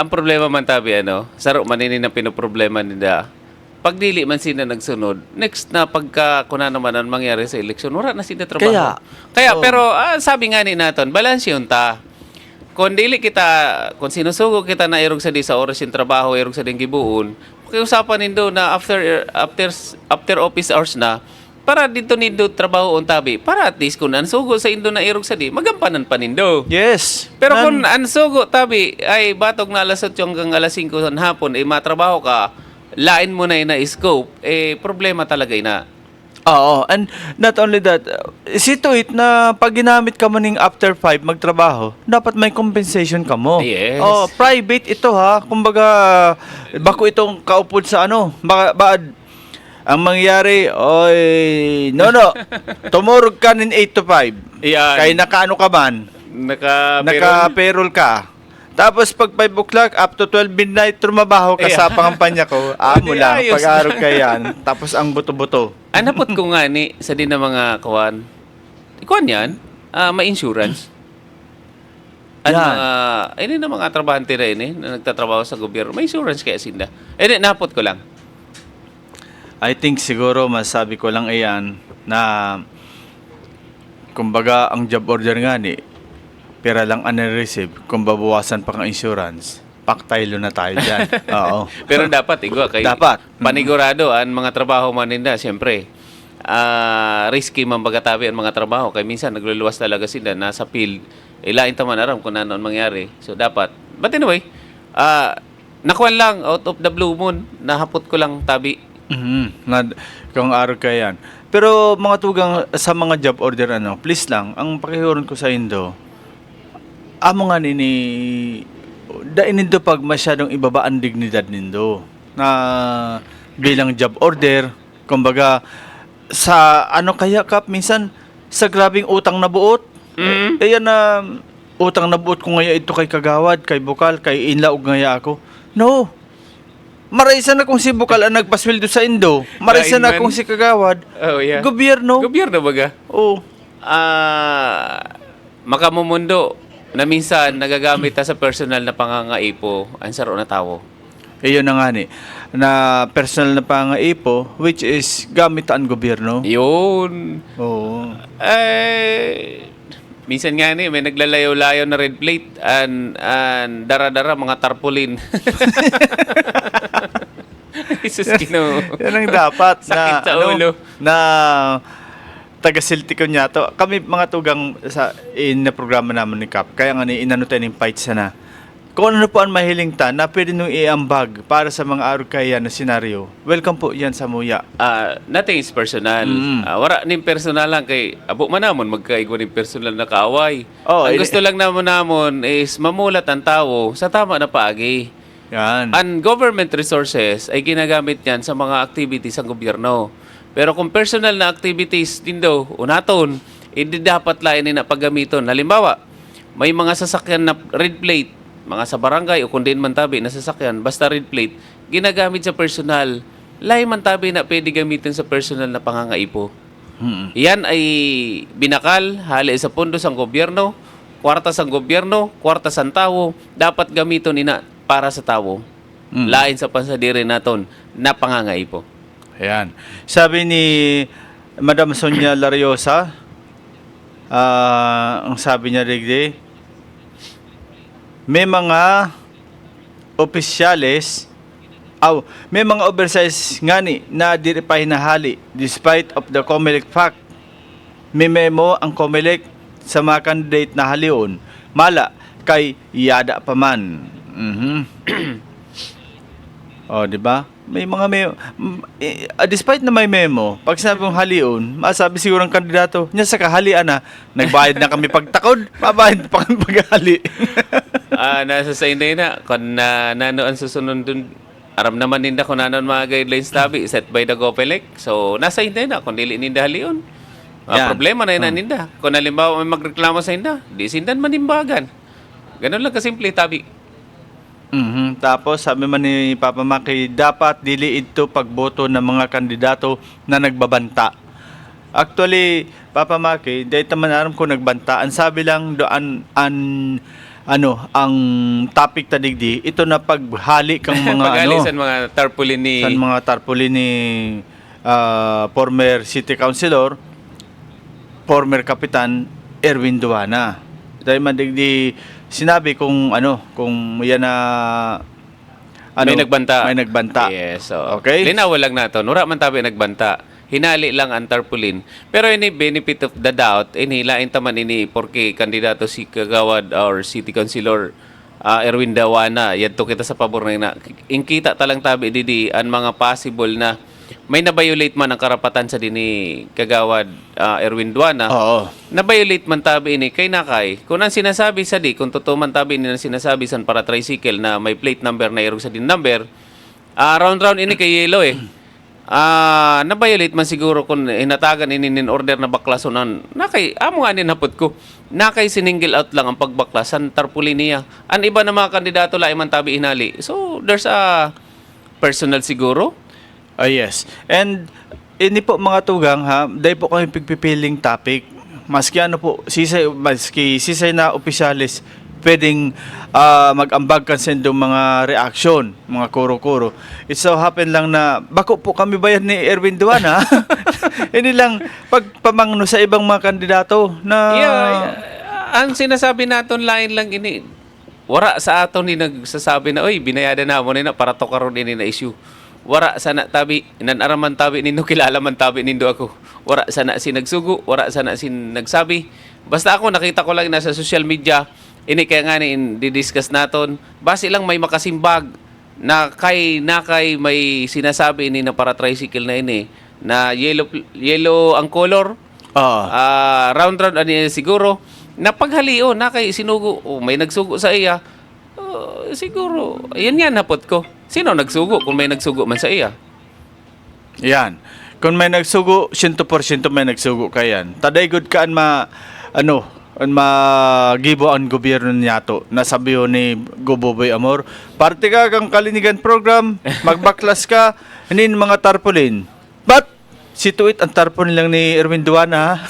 Speaker 3: Ang problema man tabi saro manini na pinoproblema nila. pag dili man sila nagsunod, next na pagka kuna naman ang mangyari sa eleksyon, wala na sila trabaho. Kaya
Speaker 2: Oo.
Speaker 3: pero sabi nga ni naton, balance yun ta. Kung dili kita, kung sinusugo kita na irog sa di sa oras yung trabaho, irog sa ding gibuon, usapan nindo na after office hours na, para dito nindo trabaho tabi, para at least kung ansugo sa indo na irog sa di, magampanan pa nindo.
Speaker 2: Yes.
Speaker 3: Pero kung ansugo tabi, ay batog na alas 8 hanggang alas 5 ng hapon, matrabaho ka, lain mo na na scope, problema talaga na.
Speaker 2: Oo, and not only that, see to it na pag ginamit ka mo ning after 5 magtrabaho, dapat may compensation ka mo.
Speaker 3: Yes.
Speaker 2: Oh, private ito ha. Kumbaga, bako itong kaupod sa ano. Baka ang mangyari, oy, no, tumurog ka nin 8 to 5.
Speaker 3: Yan.
Speaker 2: Kaya nakaano ka man? Naka-payroll ka. Tapos pag 5 o'clock, up to 12 midnight, trumabaho ka sa pangampanya ko. Amo
Speaker 3: Di
Speaker 2: lang,
Speaker 3: ayos.
Speaker 2: pag-araw ka yan. Tapos ang buto-buto.
Speaker 3: Anapot ko nga ni sa din na mga kawan. Ikuan yan, may insurance. At
Speaker 2: Yan.
Speaker 3: mga, ini na mga trabahante na ini na nagtatrabaho sa gobyerno, may insurance kaya sinda. Napot ko lang.
Speaker 2: I think siguro masabi ko lang iyan na kumbaga ang job order nga ni pera lang ang receive kung babawasan pa ang insurance paktaylo na tayo dyan. Oo.
Speaker 3: Pero dapat, igwa, kay
Speaker 2: Dapat.
Speaker 3: panigurado, ang mga trabaho man ninda, siyempre, risky man bagatabi ang mga trabaho. Kaya minsan, nagluluwas talaga sila, nasa field, ilain taman aram kung ano ang mangyari. So, dapat. But anyway, nakuha lang, out of the blue moon, nahapot ko lang tabi.
Speaker 2: Kung araw ka yan. Pero mga tugang sa mga job order please lang, ang pakihuron ko sa Indo, amo nga nini da inindo pag masyadong ibaba ang dignidad nindo na bilang job order, kumbaga sa ano kaya kap minsan sa grabing utang na buot. Ayan na utang na buot ko ngaya ito kay kagawad, kay bukal, kay inlaog ngaya ako. No. Maraisan na kung si bukal ang nagpasweldo sa Indo. Maraisan na
Speaker 3: Lineman.
Speaker 2: kung si kagawad.
Speaker 3: Oh, yeah.
Speaker 2: Gobyerno.
Speaker 3: Gobyerno baga.
Speaker 2: Oh.
Speaker 3: Makamumundo na minsan nagagamit ta sa personal na pangangaipo ang saro na tawo.
Speaker 2: Iyon na nga ni. Na personal na pangaipo, which is gamit ang gobyerno.
Speaker 3: Yun.
Speaker 2: Oo.
Speaker 3: Minsan nga ni, may naglalayo-layo na red plate and dara-dara mga tarpaulin. Jesus Ginoo.
Speaker 2: Yan ang dapat
Speaker 3: Sakit sa ulo.
Speaker 2: na taga-silti ko niya to. Kami mga tugang sa na programa naman ni Kap. Kaya nga ni inano tayo ng fights na. Kung ano po ang mahiling ta na pwede nung iambag para sa mga araw kaya na senaryo. Welcome po yan sa Muya.
Speaker 3: Nothing is personal. Wala ning personal lang kay abo man namon magkaigwa ning personal na kaaway.
Speaker 2: Oh,
Speaker 3: Ang gusto lang namon is mamulat ang tao sa tama na paagi.
Speaker 2: Yan.
Speaker 3: Ang government resources ay ginagamit yan sa mga activities ng gobyerno. Pero kung personal na activities din daw, unaton, hindi dapat lain na paggamiton. Halimbawa, may mga sasakyan na red plate, mga sa barangay o kung din man tabi na sasakyan, basta red plate, ginagamit sa personal. Lain man tabi na pwede gamitin sa personal na pangangaipo. Yan ay binakal, hali sa pondo ng gobyerno, kwarta sa gobyerno, kwarta sa tao, dapat gamiton ina para sa tao. Lain sa pansadiri naton na pangangaipo.
Speaker 2: Ayan. Sabi ni Madam Sonia Lariosa, ang sabi niya rigdi, may mga opisyales, may mga oversize nga ni na diri pa hinahali despite of the COMELEC fact. May memo ang COMELEC sa mga candidate na halion, mala kay yada pa man. Oh, di ba? May mga despite na may memo, pag sinabi mong halion, masabi siguro ng kandidato, niya sa kahalian na, nagbayad na kami pagtakod, mabayad pa kami paghali.
Speaker 3: Nasa sa inday na, kung nano ang susunod dun, aram naman ninda kung nano ang mga guidelines tabi, set by the GOPELEC. So, nasa inday na, kung dili ninda halion.
Speaker 2: Yan.
Speaker 3: Problema na yun ninda. Kung halimbawa may magreklamo sa inda, di sindan manimbagan. Ganun lang kasimple tabi.
Speaker 2: Tapos sabi man ni Papa Maki, dapat dili ito pagboto ng mga kandidato na nagbabanta. Actually, Papa Maki, dahil naman aram ko nagbanta. Ang sabi lang doon, ang topic tadigdi ito na paghali kang mga
Speaker 3: Pag-ali sa mga tarpaulin ni...
Speaker 2: sa mga tarpaulin ni former city councilor, former kapitan Erwin Duana. Dahil man digdi sinabi kung yan na
Speaker 3: may nagbanta.
Speaker 2: May nagbanta.
Speaker 3: Yes. So,
Speaker 2: Okay.
Speaker 3: Linawal lang nato. Nura man tabi nagbanta. Hinali lang ang tarpaulin. Pero ini benefit of the doubt, lain taman ini porque kandidato si Kagawad or City Councilor Erwin Duana. Yadto kita sa pabor na ingkita talang tabi didi ang mga possible na may na-violate man ang karapatan sa dini Kagawad Erwin Duana.
Speaker 2: Oo.
Speaker 3: Na-violate man tabi ini kay nakay. Kung ang sinasabi sa kung totoo man tabi ini ang sinasabi sa para tricycle na may plate number na irog sa din number, round ini kay yellow na-violate man siguro kung hinatagan ini in order na baklasonan. Nakay, amo nga ninapot ko. Nakay sininggle out lang ang pagbaklasan tarpaulin niya. Ang iba na mga kandidato la man tabi inali. So, there's a personal siguro.
Speaker 2: Yes. And ini po mga tugang dahil po kami pagpipiling topic. Maski sisay na opisyalis pwedeng mag-ambag kansendo mga reaction, mga kuro-kuro. It so happen lang na bako po kami bayan ni Erwin Duana. Hindi lang pagpamangno sa ibang mga kandidato na
Speaker 3: ang sinasabi naton lain lang ini. Wara sa aton ni nagsasabi na oy binayada na mo na para to karon ini na issue. Wara sana tabi inanaraman tabi nindo kilala man tabi nindo ako. Wara sana si nagsugo, wara sana si nagsabi. Basta ako nakita ko lang na sa social media. Ini kaya nga di-discuss naton. Base lang may makasimbag na kay may sinasabi ini na para tricycle na ini na yellow ang color. Round ani siguro na paghalio na kay sinugo may nagsugo sa iya. Siguro yan napot ko. Sino nagsugo kung may nagsugo man sa iya?
Speaker 2: Yan. Kung may nagsugo, 100% may nagsugo kayan. Taday good kaan gibo ang gobyerno niyato. Nasabiyo ni Guboboy Amor, parte ka kang kalinigan program, magbaklas ka, hindi mga tarpaulin. But, situit ang tarpaulin lang ni Erwin Duana.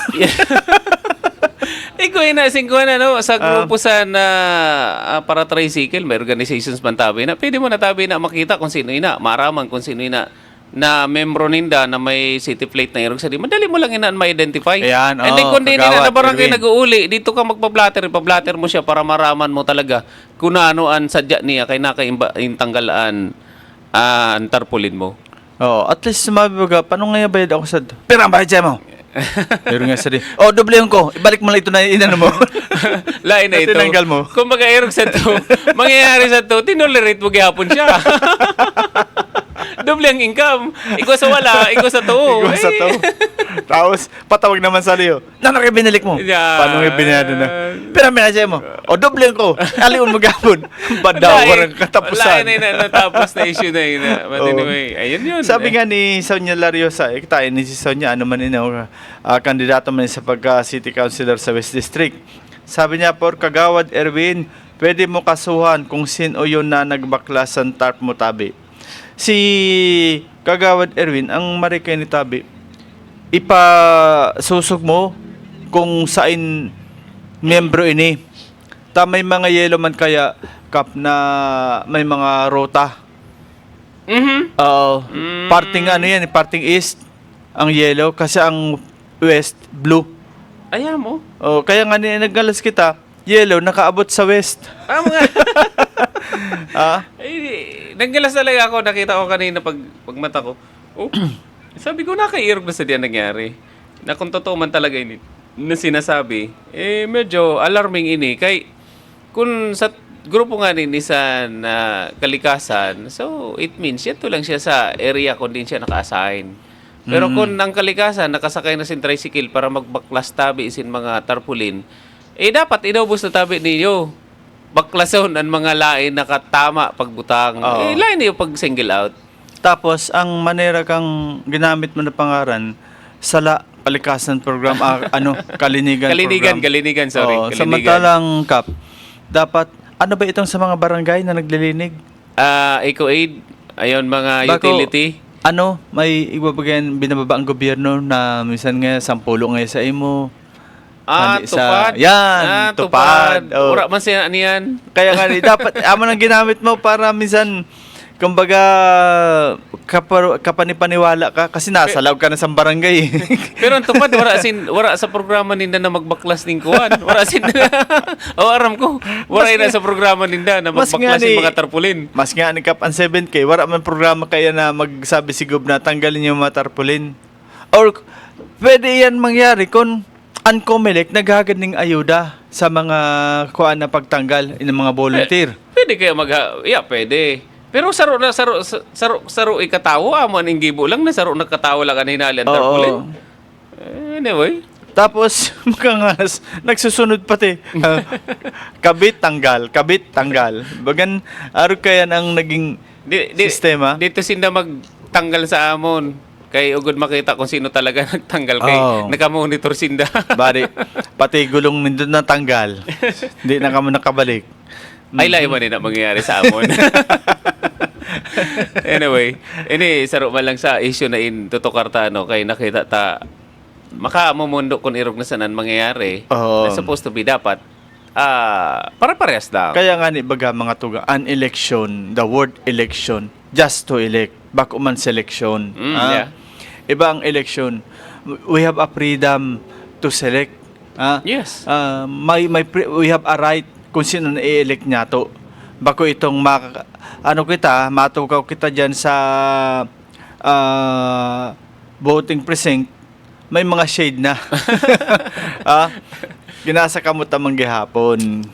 Speaker 3: Ikaw sa grupo sa para tricycle, may organizations man tabi na pwede mo na tabi na makita kung sino maraman kung sino na membro ninda na may city plate na irog sa di. Madali mo lang ma-identify.
Speaker 2: Ayan,
Speaker 3: and then kung di na barangay
Speaker 2: Erwin.
Speaker 3: nag-uuli, dito ka pablatter mo siya para maraman mo talaga kung ano ang sadya niya kay tanggalaan ang tarpaulin mo.
Speaker 2: At least sumabi ba, paano nga bayad ako sa... Pero ang bayad siya mo! Pero nga sa di, doble ko, ibalik mo lang ito na inano mo.
Speaker 3: Lain na ito.
Speaker 2: Tinanggal mo.
Speaker 3: Kung mag-airog sa to, mangyayari sa to, tinolerate mo gihapon siya. Doble ang income. Ikaw sa wala, ikaw sa to.
Speaker 2: Ikaw sa to. Tapos, patawag naman sa liyo. Nano kayo binalik mo?
Speaker 3: Yeah.
Speaker 2: Paano kayo binayado na? Pero minasya mo. Doble ko. Aliun mo gapon. Badaw, warang katapusan.
Speaker 3: Wala na natapos na issue na yun. But anyway, ayun yun.
Speaker 2: Sabi nga ni Sonia Lariosa, tayo ni si Sonia, kandidato man sa pagka-city councilor sa West District. Sabi niya, por Kagawad Erwin, pwede mo kasuhan kung sino yun na nagbaklasan tarp mo tabi. Si Kagawad Erwin, ang marikay ni tabi, ipasusog mo kung saan membro ini. May mga yellow man kaya kap na may mga rota. Parting parting east ang yellow kasi ang west blue.
Speaker 3: Ayaw mo?
Speaker 2: Kaya nga naggalas kita, yellow nakaabot sa west.
Speaker 3: Mga naggalas talaga ako, nakita ko kanina pagmata ko. Sabi ko nakairog na sa diyan nangyari. Na kung totoo man talaga ini na sinasabi, medyo alarming ini kay kung sa grupo nga ni sa kalikasan, so it means ito lang siya sa area kung din siya naka-assign. Pero kung ang kalikasan nakasakay na sin tricycle para magbaklas tabi sin mga tarpaulin, dapat inaubos na tabi ninyo. Baklason ang mga lain nakatama pagbutang. Lain niyo pag single out.
Speaker 2: Tapos ang manera kang ginamit mo na pangaran sala kalikasan program kalinigan program.
Speaker 3: Kalinigan, sorry. Kalinigan.
Speaker 2: Samantalang kap dapat ano ba itong sa mga barangay na naglilinig?
Speaker 3: Eco-aid, ayon mga utility.
Speaker 2: May ibabagayan binababa ang gobyerno na minsan nga 10 nga sa imo.
Speaker 3: Tupad.
Speaker 2: Yan, tupad. Oh.
Speaker 3: Ura man siya niyan.
Speaker 2: Kaya nga, dapat amo nang ginamit mo para minsan, kumbaga, kapanipaniwala ka kasi nasa loob ka na sa barangay.
Speaker 3: Pero ang tupad, wala sa programa ninda na magbaklas ning kuwan. Wala sin. Aram ko. Wala na sa programa ninda na
Speaker 2: Mas nga
Speaker 3: magbaklas
Speaker 2: ni-
Speaker 3: ng mga tarpaulin.
Speaker 2: Mas nga ni Kap ang 7K, wala man programa kaya na magsabi si Gob na tanggalin yung mga tarpaulin. Or pwede yan mangyari kung ang Comelec naghagad ng ayuda sa mga kuan na pagtanggal ng mga volunteer.
Speaker 3: Pwede kaya pwede. Pero saro ikatawo amo ning gibo lang na saro nakatawo lang kanina ang tarpaulin.
Speaker 2: Oo.
Speaker 3: Anyway,
Speaker 2: Tapos, makangas, nagsusunod pati. Kabit, tanggal. Bagan, aro kaya ang naging sistema.
Speaker 3: Dito sinda magtanggal sa amon. Kay ugod makita kung sino talaga nagtanggal kay
Speaker 2: Oo.
Speaker 3: nakamonitor sinda.
Speaker 2: Bari, pati gulong nindun na tanggal. Hindi na kamo nakabalik.
Speaker 3: Ay lahi man na mangyayari sa amon. Anyway, ini saro man lang sa issue na in tutukarta no kay nakita ta makamundo kung irog na sanan mangyayari.
Speaker 2: Oo.
Speaker 3: Na supposed to be dapat para-parehas lang.
Speaker 2: Kaya nga ni baga mga tuga, an election, the word election, just to elect, bako man selection.
Speaker 3: Yeah.
Speaker 2: Iba ang election. We have a freedom to select.
Speaker 3: Yes.
Speaker 2: We have a right kung sino na i-elect niya to. Bako itong matukaw kita dyan sa voting precinct, may mga shade na. Ginasa kamot tamang gihapon.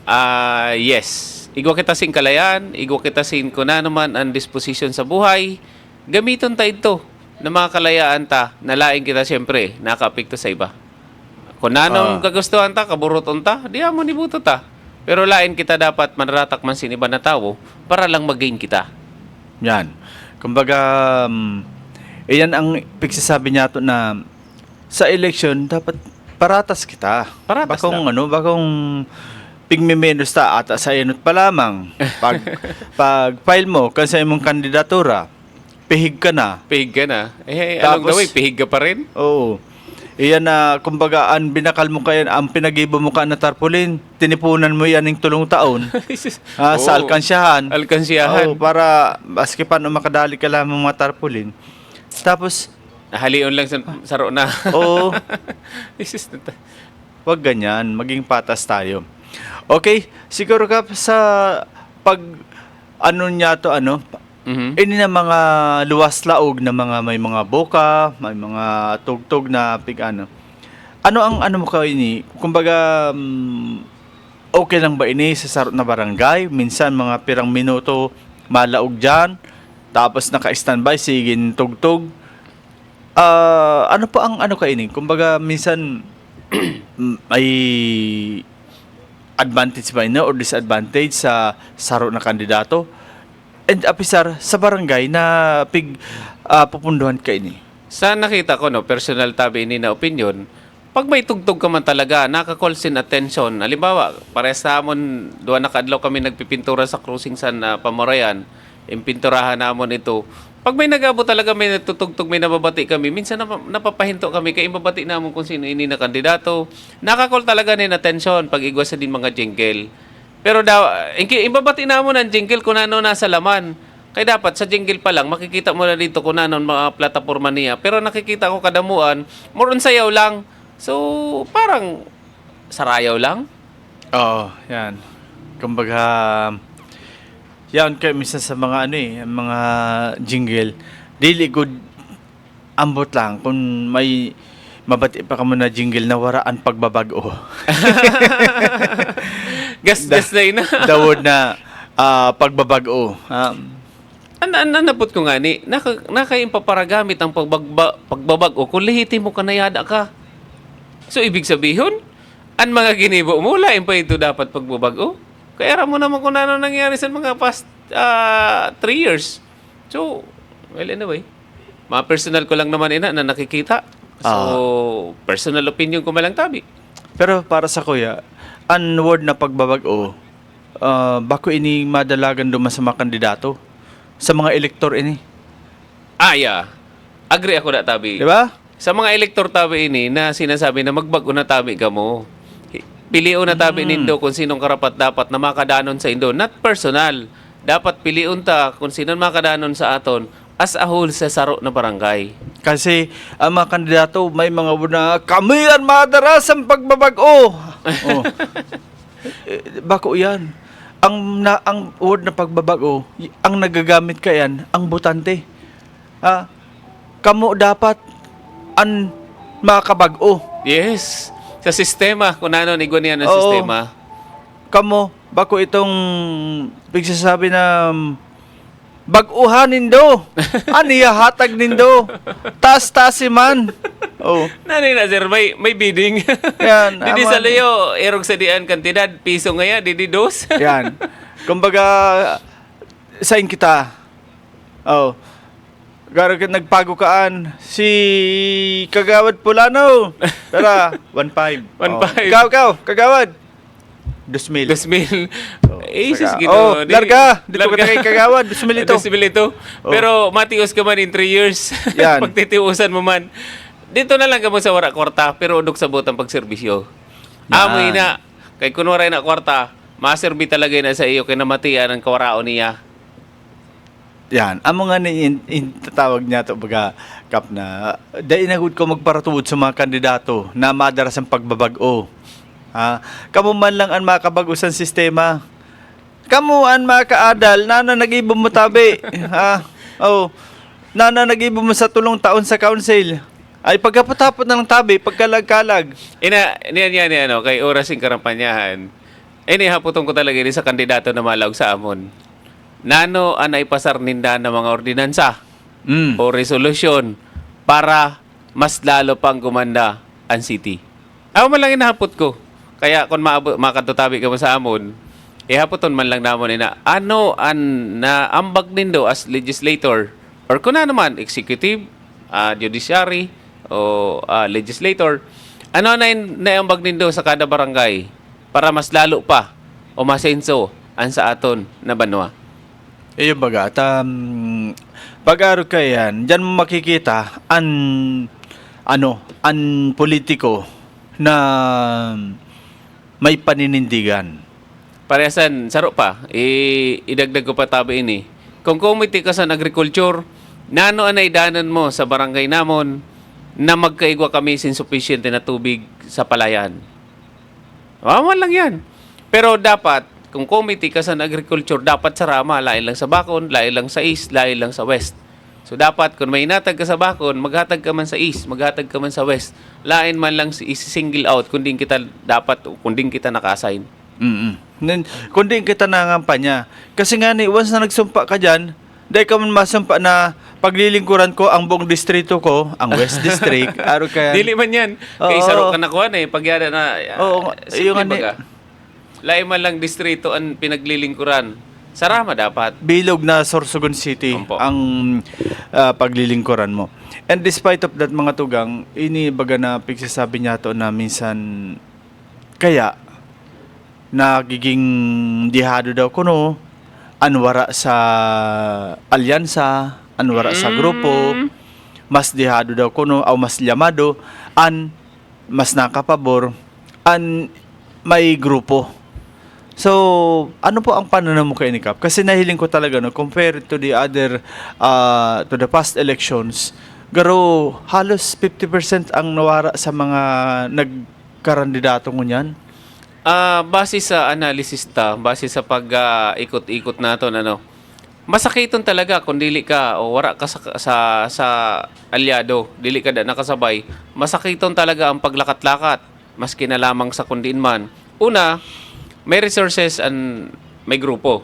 Speaker 3: Yes. Igwa kita sin kalayan, igwa kita sin kuna naman ang disposition sa buhay. Gamiton ta ito na mga kalayaan ta, nalaing kita siyempre, nakaapekto sa iba. Kung nanong kagustuhan ta, kaburuton ta, di mo nibuto ta. Pero lain kita dapat manratak man sin iba na tao para lang mag-gain kita.
Speaker 2: Yan. Kumbaga, iyan ang pagsasabi niya to na sa election, dapat paratas kita.
Speaker 3: Paratas
Speaker 2: bakong pigmemenos ta ata sa inot pa lamang. Pag file mo, kasi imong kandidatura, pihig ka na.
Speaker 3: Pihig ka na. Along the
Speaker 2: Tapos-
Speaker 3: way, pihig ka pa rin.
Speaker 2: Oo. Iyan na, kumbaga, ang binakal mo kayan, ang pinagibo mo ka na tarpaulin, tinipunan mo yan ng tulong taon sa alkansyahan.
Speaker 3: Alkansyahan.
Speaker 2: Oo, para, maski paano makadali ka lamang mga tarpaulin. Tapos,
Speaker 3: Halion lang sa saro na.
Speaker 2: oo,
Speaker 3: Isis na ta-
Speaker 2: wag ganyan, maging patas tayo. Okay, siguro ka sa pag,
Speaker 3: Mhm.
Speaker 2: ini na mga luwas laog na mga may mga boka, may mga tugtog na Ano ang mo ka ini? Kumbaga, okay lang ba ini sa sarot na barangay? Minsan mga pirang minuto malaog dyan, tapos naka-standby, sigin tugtog. Ano pa ang ka ini? Kumbaga, minsan may advantage ba ina or disadvantage sa sarot na kandidato? And apisar sa barangay na pupunduhan ka ini.
Speaker 3: Sa nakita ko, personal tabi ini na opinion, pag may tugtog ka man talaga, naka-call sin attention. Halimbawa, parehas sa amon, doon nakadlaw kami nagpipintura sa cruising sa Pamarayan, impinturahan namon ito. Pag may nagabo talaga, may natutugtog, may nababati kami, minsan napapahinto kami, kaya ibabati namon kung sino ini na kandidato. Naka-call talaga ni attention pag igwa sa din mga jingle. Pero ibabati na mo ng jingle kung ano nasa laman. Kaya dapat sa jingle pa lang, makikita mo na dito kung ano mga plataforma niya. Pero nakikita ko kadamuan, more on sayaw lang. So, parang sarayaw lang.
Speaker 2: Oo, yan. Kumbaga, yan kayo minsan sa mga mga jingle, dili good ambot lang kung may mabati pa ka mo na jingle na waraan pagbabago.
Speaker 3: Gas na yun.
Speaker 2: The word na pagbabago.
Speaker 3: Napot ko nga ni, nakayong paparagamit ang pagbabago kung lehitimo ka na yada ka. So, ibig sabihin, ang mga ginibo mo, lain pa ito dapat pagbabago. Kaya aram mo naman kung ano nangyari sa mga past 3 years. So, well, anyway, mga personal ko lang naman na nakikita. So, personal opinion ko malang tabi.
Speaker 2: Pero para sa kuya, ang word na pagbabago, bako ini madalagan duman sa mga kandidato, sa mga elektor ini.
Speaker 3: Yeah. Agree ako na tabi.
Speaker 2: Di ba?
Speaker 3: Sa mga elektor tabi ini na sinasabi na magbago na tabi ka mo. piliun na tabi nindo kung sinong karapat dapat na makadanon sa Indo. Not personal. Dapat piliun ta kung sinong makadanon sa aton as a whole sa saro na barangay.
Speaker 2: Kasi ang mga kandidato may mga na kami ang madaras ang pagbabago. Oh. Bako yan. Ang word na pagbabago, ang nagagamit ka yan, ang botante. Kamo dapat ang makabago.
Speaker 3: Yes. Sa sistema, kung ano igwan niya ng
Speaker 2: Oo.
Speaker 3: sistema.
Speaker 2: Kamo, bako itong pagsasabi na baguhan nindo. Aniya hatag nindo. Tas-tas man. Oh.
Speaker 3: Nani na sir, may bidding.
Speaker 2: Yan,
Speaker 3: Didi
Speaker 2: aman.
Speaker 3: sa layo, erog sa dian kantidad, piso ngaya, didi dos.
Speaker 2: Yan. Kumbaga, sain kita. Oh. Garo ka nagpago kaan. Si Kagawad Pulano. Tara, 1.5.
Speaker 3: 1.5.
Speaker 2: Ikaw, Kagawad. 2,000.
Speaker 3: 2,000. Eh, sis,
Speaker 2: saka-
Speaker 3: gino.
Speaker 2: oh, larga. Dito ka na kay Kagawad. 2,000 ito.
Speaker 3: 2,000 ito.
Speaker 2: Oh.
Speaker 3: Pero matios ka man in 3 years.
Speaker 2: Yan.
Speaker 3: Pagtitiusan mo man. Dito na lang ka mo sa wara kwarta, pero udok sa butang pagserbisyo. Amoy na. Kay kunwara na kwarta, maserbi talaga na sa iyo kay namatian ang kawaraon niya.
Speaker 2: Yan. Amo nga ni tatawag niya to baga kap na dahil nagud ko magparatuod sa mga kandidato na madaras ang pagbabago. Kamu man lang ang makabago sa sistema. Kamu ang makaadal nana nag-ibom mo tabi. Oh. Nana nag-ibom mo sa tulong taon sa council. Ay pagkapatapot na ng tabi, pagkalag-kalag.
Speaker 3: Niyan, ano, kay oras yung karampanyahan. Haputong ko talaga ini sa kandidato na malawag sa amon. Nano ang naipasar ninda ng mga ordinansa o resolusyon para mas lalo pang gumanda ang city. Ako man lang inahapot ko. Kaya kung makatutabi ka mo sa amon, ihapoton man lang namon ina ano ang naambag nindo as legislator or kung ano man, executive, judiciary, o legislator, ano na naambag nindo sa kada barangay para mas lalo pa o masenso ang sa aton na banwa.
Speaker 2: Iyo baga, pag-aro ka yan, dyan mo makikita an politiko na may paninindigan.
Speaker 3: Parehasan, saro pa, idagdag ko pa tabi ini. Kung committee ka sa agriculture, nano ang naidanan mo sa barangay namon na magkaigwa kami insufficient na tubig sa palayan. Wawan lang yan. Pero dapat, kung committee ka sa agriculture, dapat sa Rama, lain lang sa Bacon, lain lang sa East, lain lang sa West. So dapat, kung may inatag ka sa Bacon, maghatag ka man sa East, maghatag ka man sa West. Lain man lang single out, kundi kita dapat, kundi kita naka-assign.
Speaker 2: Kundi kita nangampanya. Kasi nga ni, once na nagsumpa ka dyan, dahil ka man masumpa na paglilingkuran ko ang buong distrito ko, ang West District, aro ka.
Speaker 3: Dili man yan. Kay
Speaker 2: Oo.
Speaker 3: saro ka nakuha na pagyada na.
Speaker 2: Oo,
Speaker 3: simple
Speaker 2: yung ano-
Speaker 3: baga. Lain man lang distrito ang pinaglilingkuran. Sarama dapat.
Speaker 2: Bilog na Sorsogon City
Speaker 3: Opo.
Speaker 2: ang paglilingkuran mo. And despite of that mga tugang, ini baga na pigsasabi niya to na minsan kaya nagiging dihado daw kuno anwara sa alyansa, anwara sa grupo, mas dihado daw kuno aw mas llamado an mas nakapabor an may grupo. So, ano po ang pananaw mo kay Nikap? Kasi nahiling ko talaga, no, compared to the other, to the past elections, garo halos 50% ang nawara sa mga nagkarandidato ngunyan.
Speaker 3: Base sa analysis base sa pag-ikot-ikot naton masakiton talaga kung dili ka o wara ka sa alyado, dili ka da nakasabay, masakiton talaga ang paglakat-lakat, maski na lamang sa kundiin man. Una, may resources and may grupo.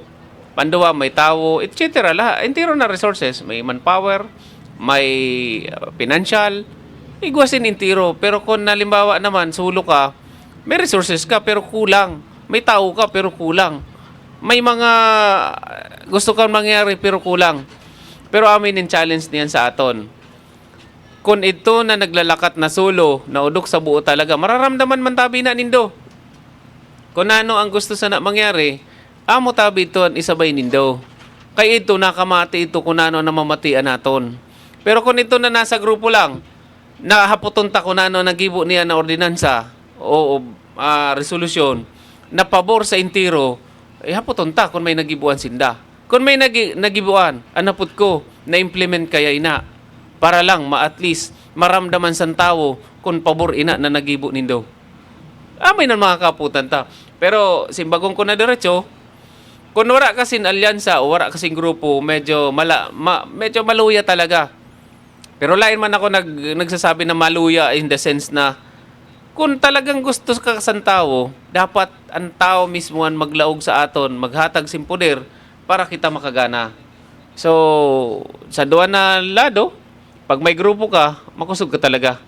Speaker 3: Panduwa, may tao, etc. Lahat, entero na resources. May manpower, may financial, igwasin entero. Pero kung nalimbawa naman, sulo ka, may resources ka pero kulang. May tao ka pero kulang. May mga gusto kang mangyari pero kulang. Pero amin yung challenge niyan sa aton. Kung ito na naglalakat na sulo, na udok sa buo talaga, mararamdaman man tabi na nindo. Kung ano ang gusto sana mangyari, amo tabi ito ang isabay nindo. Kay ito, nakamati ito kung ano na mamatian naton. Pero kung ito na nasa grupo lang, nahaputon ta kung ano nagibo niya na ordinansa, o resolusyon na pabor sa intiro, hapoton ta kung may nagibuan sinda. Kung may nagibuan, anapot ko, na-implement kaya ina, para lang at least maramdaman sa tao kung pabor ina na nagibo nindo. Amay na mga kaputan ta. Pero simbagong ko na diretso, kung wala kasing alyansa o wala kasing grupo, medyo maluya talaga. Pero lain man ako nagsasabi na maluya in the sense na kung talagang gusto ka sa tao, dapat ang tao mismo ang maglaog sa aton, maghatag sin poder para kita makagana. So, sa duwa na lado, pag may grupo ka, makusog ka talaga.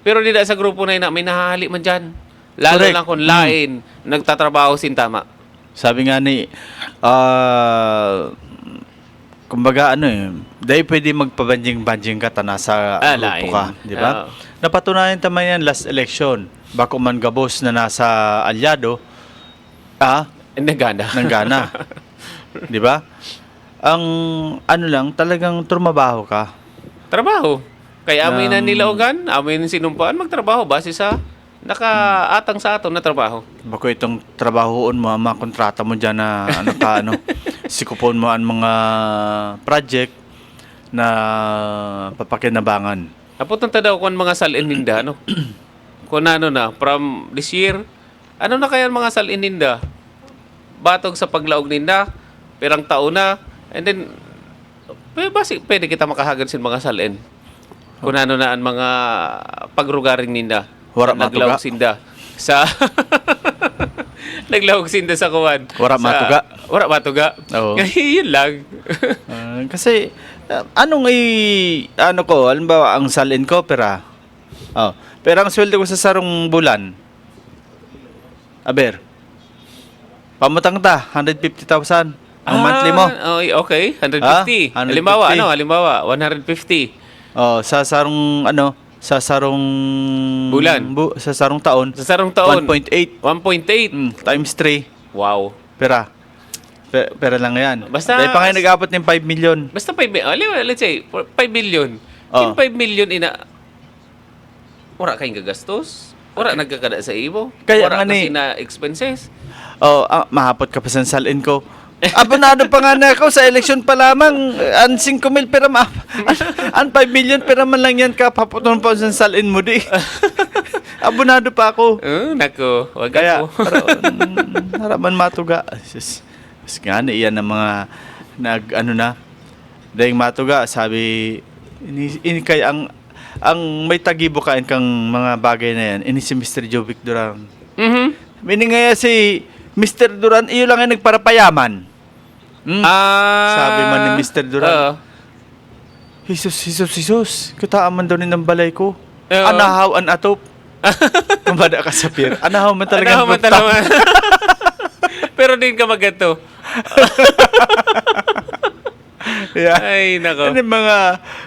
Speaker 3: Pero di sa grupo na ina, may nahahali man dyan. Lalo
Speaker 2: Correct.
Speaker 3: lang kung lain, nagtatrabaho sin tama.
Speaker 2: Sabi nga ni, kumbaga dahil pwede magpabanjing-banjing ka ta nasa grupo
Speaker 3: Lain.
Speaker 2: ka, di ba?
Speaker 3: Oo.
Speaker 2: Napatunayan tama yan last election. Bako man gabos na nasa alyado,
Speaker 3: Nagana.
Speaker 2: nanggana. Di ba? Ang lang, talagang trumabaho ka.
Speaker 3: Trabaho. Kaya amoy na nilaogan, amoy na sinumpaan, magtrabaho base sa nakaatang sa aton na trabaho.
Speaker 2: Bako itong trabahoon mo, ang mga kontrata mo dyan na sikupon mo ang mga project na papakinabangan.
Speaker 3: Naputan ta daw kung mga salin ninda, no? Kung na, from this year, ano na kaya ang mga salin ninda? Batog sa paglaog ninda, pirang taon na, and then, pwede kita makahagad sin mga salin. Kung ano na ang mga pagrugaring ninda.
Speaker 2: Wara
Speaker 3: Naglaog
Speaker 2: matuga.
Speaker 3: sinda sa... Naglaog sinda sa kuwan.
Speaker 2: Wara matuga.
Speaker 3: Wara matuga.
Speaker 2: Oo.
Speaker 3: Yun lang.
Speaker 2: Kasi, halimbawa, ang salin ko, pera. Pero ang sweldo ko sa sarong bulan, pamutang ta, 150,000. Ang monthly mo.
Speaker 3: Okay, 150.
Speaker 2: 150.
Speaker 3: Halimbawa, 150.
Speaker 2: Sa sarong
Speaker 3: Bulan.
Speaker 2: sa sarong taon,
Speaker 3: Sa sarong taon,
Speaker 2: 1.8
Speaker 3: 1.8.
Speaker 2: times 3
Speaker 3: Wow.
Speaker 2: pera. Pera lang 'yan.
Speaker 3: Basta-
Speaker 2: Dahil pa kayo nag-abot ng 5 million.
Speaker 3: Basta 5 million. Let's say, 5 million.
Speaker 2: Oh.
Speaker 3: Yung 5 million wala kayong gagastos. Wala nagkakada sa ibo.
Speaker 2: Kaya
Speaker 3: Wala
Speaker 2: nga
Speaker 3: kasi
Speaker 2: ni-
Speaker 3: na expenses.
Speaker 2: Mahapot ka pa sa salin ko. Abonado pa nga na ako sa election pa lamang. An 5,000 pera an 5 million pera man lang yan ka. Paputon pa sa salin mo di. Abonado pa ako.
Speaker 3: Nako, wag
Speaker 2: Kaya,
Speaker 3: ako.
Speaker 2: haraman matuga. Nga na iyan ang mga dahil matuga, sabi, ini kaya ang may tagibo kain kang mga bagay na yan, ini si Mr. Jovic Duran. Meaning nga si Mr. Duran, iyo lang ang nagparapayaman. Sabi man ni Mr. Duran, Jesus, kitaaman daw ni ng balay ko.
Speaker 3: Oo.
Speaker 2: Anahaw an atop. Kumbada ka sa pier. Anahaw man talaga ang
Speaker 3: Ano
Speaker 2: punta.
Speaker 3: Pero din ka magato.
Speaker 2: Yeah.
Speaker 3: Ay, nako.
Speaker 2: Ano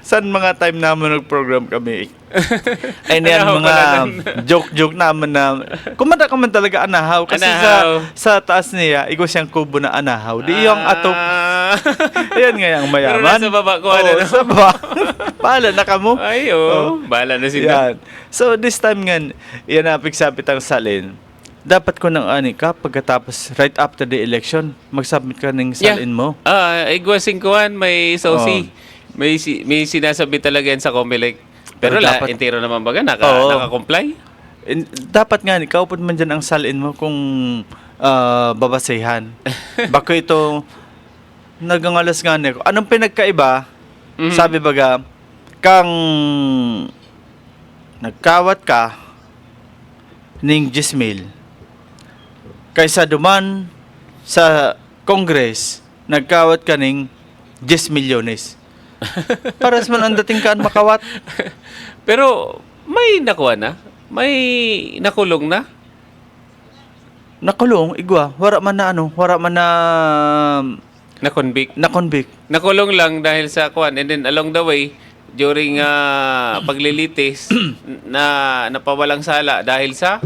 Speaker 2: saan mga time naman nag-program kami. Ay niyan
Speaker 3: Anahaw
Speaker 2: mga
Speaker 3: pala
Speaker 2: joke naman na kumanda ka man talaga anahaw. Kasi
Speaker 3: Anahaw.
Speaker 2: sa taas niya, ikaw siyang kubo na anahaw. Di yung atop. Ayan nga yung mayaman.
Speaker 3: Pero nasa baba ko,
Speaker 2: Oo,
Speaker 3: ano?
Speaker 2: sa baba. Bahala na ka mo.
Speaker 3: Ay, bahala na sila.
Speaker 2: Yan. So this time nga, yan napigsapit ang salin. Dapat ko nang pagkatapos, right after the election, mag-submit ka ng salin mo.
Speaker 3: Igwasing kuhan, may saucy. May sinasabi talaga yan sa Comelec. Pero
Speaker 2: dapat-
Speaker 3: entero naman baga,
Speaker 2: Oo.
Speaker 3: naka-comply.
Speaker 2: Dapat nga, ikaw po man dyan ang salin mo kung babasehan. Bako ito, nagangalas nga niya. Anong pinagkaiba?
Speaker 3: Mhm.
Speaker 2: Sabi baga, kang nagkawat ka ning 10,000 kaysa duman sa Congress, nagkawat ka ning 10 milyones. Paras man ang dating kaan makawat.
Speaker 3: Pero may nakuha na? May nakulong na?
Speaker 2: Nakulong, igwa. Wara man na
Speaker 3: Na-convict?
Speaker 2: na-convict.
Speaker 3: Nakulong lang dahil sa kuhan. And then along the way, during paglilitis, napawalang sala dahil sa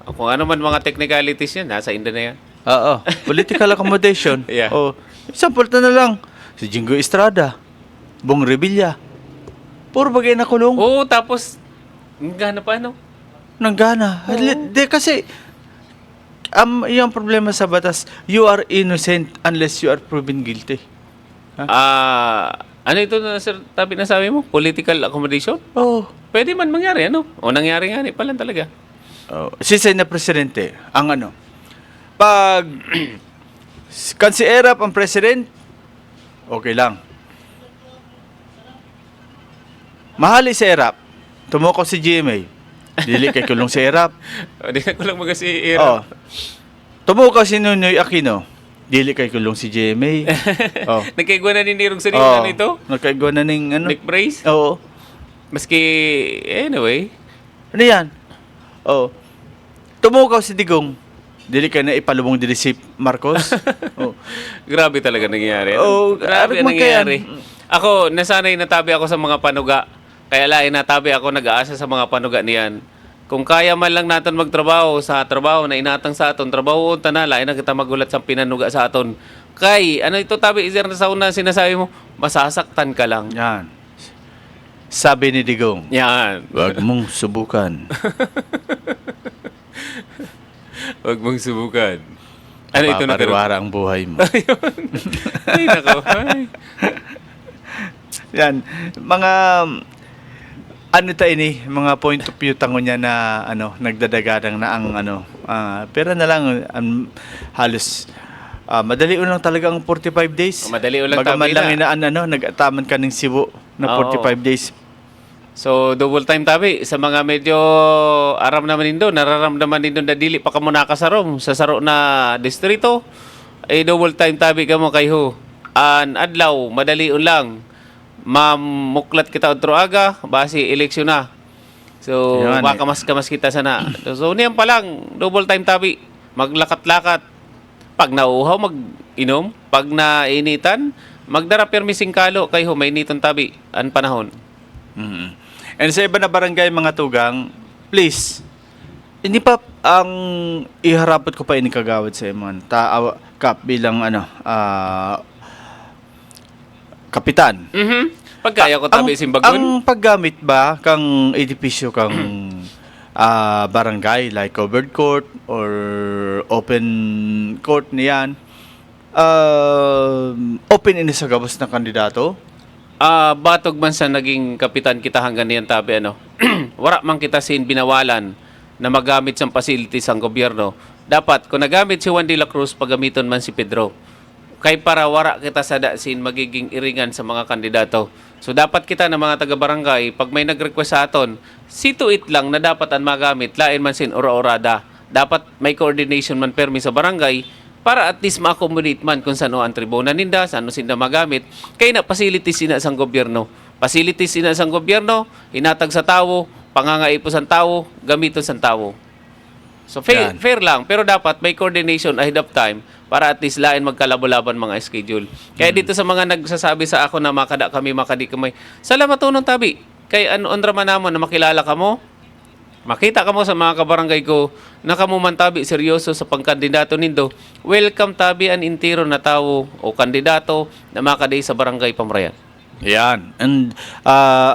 Speaker 3: kung ano man mga technicalities yan, nasa inda na yan.
Speaker 2: Oo. Political accommodation.
Speaker 3: Yeah.
Speaker 2: Example na lang. Si Jingo Estrada. Bong Revilla. Puro bagay na kulong.
Speaker 3: Oo, tapos, gana pa ano?
Speaker 2: Nanggana.
Speaker 3: Oo.
Speaker 2: Di kasi, yung problema sa batas, you are innocent unless you are proven guilty.
Speaker 3: Ano ito na sir, tabi na sabi mo? Political accommodation?
Speaker 2: Oh.
Speaker 3: Pwede man mangyari, ano? O nangyari nga pa lang talaga.
Speaker 2: Sisay na presidente, ang ano, pag kan si Erap ang president, okay lang. Mahali si Erap, tumukaw si GMA, dili kay kulong si Erap.
Speaker 3: Hindi na ko lang
Speaker 2: Oh.
Speaker 3: mag-si-era.
Speaker 2: Tumukaw si Nunoy Aquino, dili kay kulong si GMA. Oh.
Speaker 3: Nagkaigwa na ni Nirong Sarina nito?
Speaker 2: Nagkaigwa na ning ano.
Speaker 3: Nick Brace?
Speaker 2: Oo.
Speaker 3: Maski, anyway.
Speaker 2: Ano yan? Oh. Tumukaw si Digong, dili kay na ipalubong dili si Marcos. Oh.
Speaker 3: Grabe talaga nangyayari.
Speaker 2: Oo,
Speaker 3: Grabe
Speaker 2: aram
Speaker 3: ang nangyayari.
Speaker 2: magkayan.
Speaker 3: Ako, nasanay natabi ako sa mga panuga. Kaya lain natabi ako nag-aasa sa mga panuga niyan. Kung kaya man lang natin magtrabaho sa trabaho na inatang sa aton, trabaho unta na, lain na kita magulat sa pinanuga sa aton. Kay, ano ito tabi, isir na sa una sinasabi mo, masasaktan ka lang.
Speaker 2: Yan. Sabi ni Digong,
Speaker 3: Yan.
Speaker 2: wag mong subukan.
Speaker 3: Huwag mong subukan. Ano ito na
Speaker 2: Papariwara ang buhay mo.
Speaker 3: Ay, nako. Ay.
Speaker 2: Yan. Mga ano ta ini, mga point of view tango niya na ano, nagdadagadang na ang ano, pera na lang halos madali lang talaga ang 45 days.
Speaker 3: Madali lang
Speaker 2: Bagaman
Speaker 3: tabi
Speaker 2: lang
Speaker 3: na.
Speaker 2: inaan ano, nag-ataman ka ng Cebu na
Speaker 3: Oo.
Speaker 2: 45 days.
Speaker 3: So, double time tabi. Sa mga medyo aram naman nindo, nararamdaman nindo na dili pa ka mo nakasarom sa saro na distrito, ay double time tabi ka mo kay ho. Adlaw, madali lang. Mamuklat kita otro aga, basi eleksyon na. So,
Speaker 2: Yan,
Speaker 3: baka mas kamas kita sana. So, niyan pa lang, double time tabi. Maglakat-lakat. Pag nauuhaw, mag-inom. Pag nainitan, magdara permising kalo kay ho, may initon tabi. An panahon.
Speaker 2: Mhm. And sa iba na barangay mga tugang, please, hindi pa ang iharapot ko pa ini kagawad sa imon. Kap bilang ano, kapitan.
Speaker 3: Pagkaya ko tabi simbagon.
Speaker 2: Ang paggamit ba kang edipisyo kang barangay like covered court or open court niyan, open ini sa gabos ng kandidato?
Speaker 3: Batog man sa naging kapitan kita hanggang niyan tabi ano. Wara man kita sin binawalan na magamit sa facilities ang gobyerno. Dapat kung nagamit si Juan de la Cruz, pagamiton man si Pedro. Kay para wara kita sa dasin magiging iringan sa mga kandidato. So dapat kita na mga taga-barangay, pag may nag-request sa aton, see to it lang na dapat ang magamit, lain man sin ora-orada. Dapat may coordination man permi sa barangay para at least ma-accommodate man kung saan ang tribuna ninda, saan sinda magamit. Kaya na facilities sina sang gobyerno. Facilities sina sang gobyerno, hinatag sa tao, pangangaipos ang tao, gamiton sa tao. So fair lang, pero dapat may coordination ahead of time para at least lain magkalabo-laban mga schedule. Kaya dito sa mga nagsasabi sa ako na makadi kamay, salamat tunong tabi. Kay ano raman namon na makilala ka mo, makita ka mo sa mga kabarangay ko na kamuman tabi seryoso sa pangkandidato nindo. Welcome tabi an intiro na tao o kandidato na makadi sa barangay Pamrayan.
Speaker 2: Yan. And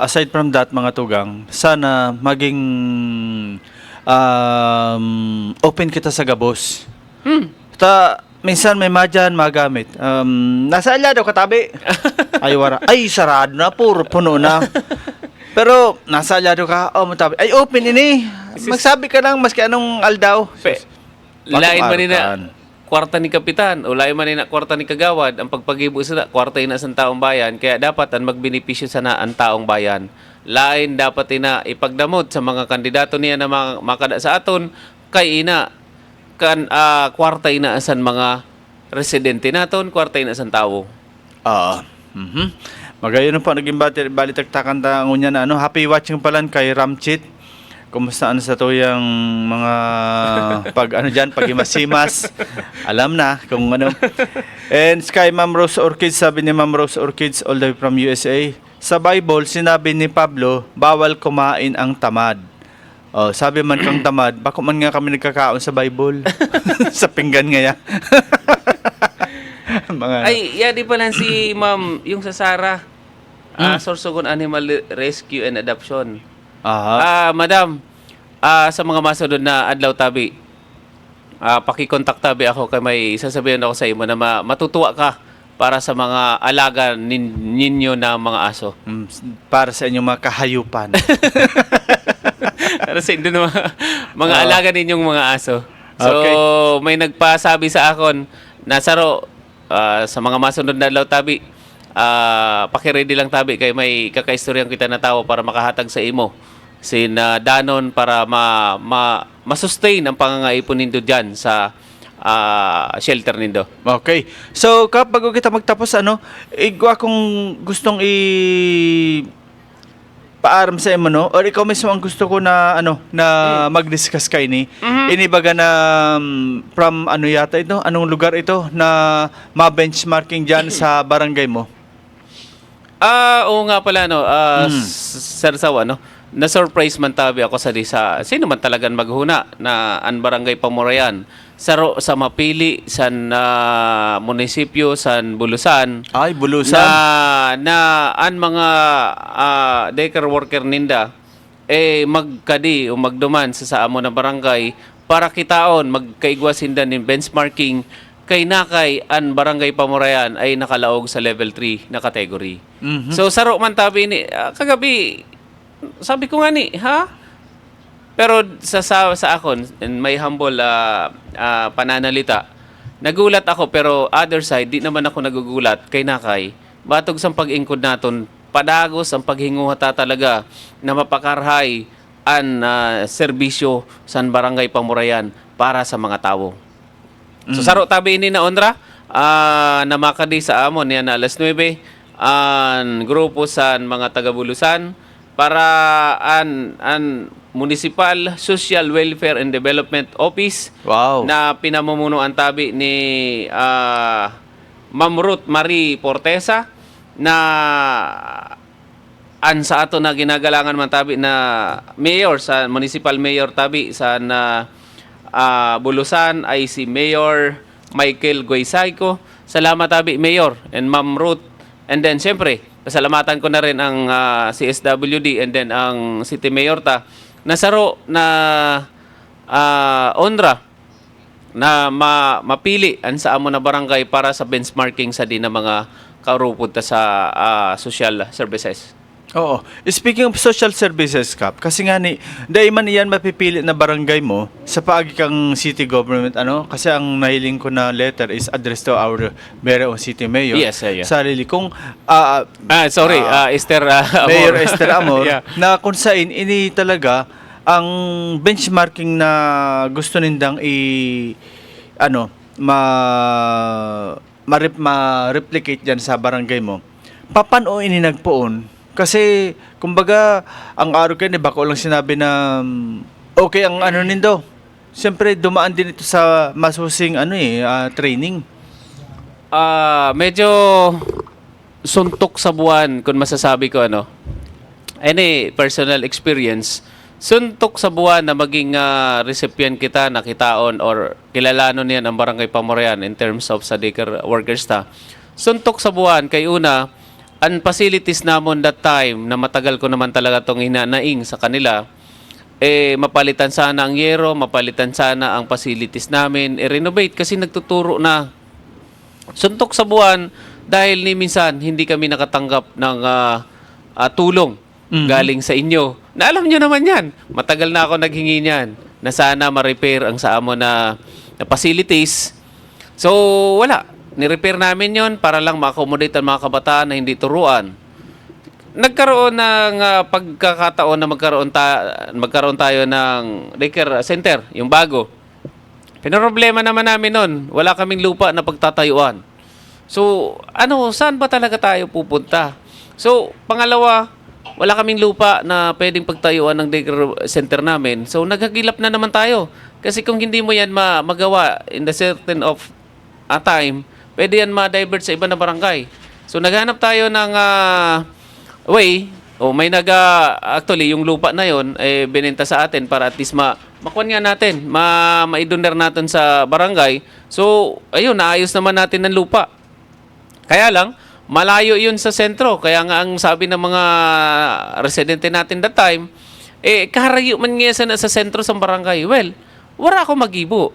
Speaker 2: aside from that mga tugang, sana maging open kita sa gabos. Minsan may madyan magamit. Nasa daw katabi. Ay wara. Ay sarado na, puro puno na. Pero nasa daw ka, matabi. Ay open ini. Magsabi ka lang maski anong aldaw.
Speaker 3: Lain man na
Speaker 2: Bakit
Speaker 3: kwarta ni kapitan o lain man na kwarta ni kagawad ang pagpagibo sa kwarta ina sa taong bayan, kaya dapat ang magbenepisyo sana ang taong bayan. Lain dapat ina ipagdamot sa mga kandidato niya na makada sa aton kay ina kan kwarta ina asan mga residente naton, kwarta ina asan tawo.
Speaker 2: Magayon po naging balitagtakan ta ngunya na ano. Happy watching pala kay Ramchit. Kumusta ano sa tuyang mga pag ano diyan, pag imasimas. Alam na kung ano. And Sky Ma'am Rose Orchids, sabi ni Ma'am Rose Orchids all the way from USA. Sa Bible, sinabi ni Pablo, bawal kumain ang tamad. Sabi man kang tamad, bako man nga kami nagkakaon sa Bible. Sa pinggan nga ya.
Speaker 3: Ay, di pala si Ma'am, yung sa Sara. Sorsogon Animal Rescue and Adoption. Madam, sa mga masunod na adlaw tabi, pakikontak tabi ako kay may sasabihin ako sa imo na matutuwa ka para sa mga alaga ninyo na mga aso.
Speaker 2: Para sa inyong mga kahayupan.
Speaker 3: Para sa inyo na mga alaga ninyong mga aso. So,
Speaker 2: Okay.
Speaker 3: may nagpasabi sa akon na saro sa mga masunod na adlaw tabi, pakiready lang tabi kay may kakaistoryang kita na tao para makahatag sa imo danon para ma-sustain ang pangangaipon nindo diyan sa shelter nindo.
Speaker 2: Okay. So, kapag kita magtapos, igwa kung gustong paaram sa imo, no? Or ikaw mismo ang gusto ko na, na mag-discuss kay ni. Inibaga na, from, yata ito? Anong lugar ito na ma-benchmarking dyan sa barangay mo?
Speaker 3: Oo nga pala, Sir Saw, na-surprise man tabi ako sino man talagang maghuna na ang barangay Pamurayan. Sa mapili sa munisipyo sa Bulusan.
Speaker 2: Ay, Bulusan.
Speaker 3: Na ang mga daycare worker ninda magkadi o magduman sa amo na barangay para kitaon magkaigwasin din ng benchmarking kay nakay ang barangay Pamurayan ay nakalaog sa level 3 na category. So saro man tabi ni kagabi sabi ko nga ni, pero sa akon, in may humble pananalita, nagulat ako pero other side, di naman ako nagugulat kay nakay. Batog sa pag-ingkod naton, padagos ang paghinguhata talaga na mapakarhay ang serbisyo sa barangay Pamurayan para sa mga tao. So saro tabi ini na Ondra, na makadi sa amon yan na alas 9, ang grupo sa mga taga-Bulusan, para an Municipal Social Welfare and Development Office.
Speaker 2: Wow.
Speaker 3: Na pinamumunuan tabi ni Ma'am Ruth Marie Portesa na sa ato na ginagalangan man tabi na mayor sa municipal mayor tabi sa Bulusan ay si Mayor Michael Guaysayco. Salamat tabi Mayor and Ma'am Ruth. And then siyempre pasalamatan ko na rin ang CSWD and then ang City Mayor nasaro na Ondra na mapili ang sa amo na barangay para sa benchmarking sa din na mga karupod sa social services.
Speaker 2: Oo. Speaking of social services, Kap, kasi nga dahil man iyan mapipili na barangay mo sa paagi kang city government, kasi ang nahiling ko na letter is addressed to our Mayor o City Mayor.
Speaker 3: Yes, yeah.
Speaker 2: Sarili kong
Speaker 3: Esther Amor.
Speaker 2: Mayor Esther Amor,
Speaker 3: Yeah.
Speaker 2: na kung saan ini talaga ang benchmarking na gusto nindang ma-replicate dyan sa barangay mo. Papano ini nagpoon? Kasi, kumbaga, ang araw kayo, bako lang sinabi na okay ang nindo. Siyempre, dumaan din ito sa masusing training.
Speaker 3: Medyo suntok sa buwan kung masasabi ko any personal experience, suntok sa buwan na maging recipient kita, nakitaon or kilalanon niyan ang barangay Pamurayan in terms of sa daycare workers suntok sa buwan kay una ang facilities namon that time na matagal ko naman talaga tong hinanaing sa kanila mapalitan sana ang yero, mapalitan sana ang facilities namin, renovate kasi nagtuturo na. Suntok sa buwan dahil minsan hindi kami nakatanggap ng tulong galing sa inyo. Na alam nyo naman yan. Matagal na ako naghingi niyan na sana ma-repair ang sa amo na facilities. So, wala. Ni-repair namin yon para lang ma-accommodate ang mga kabataan na hindi turuan. Nagkaroon ng pagkakataon na magkaroon tayo ng daycare center, yung bago. Pinoproblema naman namin nun. Wala kaming lupa na pagtatayuan. So, saan ba talaga tayo pupunta? So, pangalawa, wala kaming lupa na pwedeng pagtayuan ng daycare center namin. So, naghagilap na naman tayo. Kasi kung hindi mo yan magawa in the certain of a time, pwede yan ma-divert sa iba na barangay. So, naghanap tayo ng way. May actually, yung lupa na yon binenta sa atin para at least makuha nga natin, maidoner natin sa barangay. So, ayun, naayos naman natin ng lupa. Kaya lang, malayo yun sa sentro. Kaya nga ang sabi ng mga residente natin that time, karayo man nga sa sentro sa barangay. Well, wala ako magibo.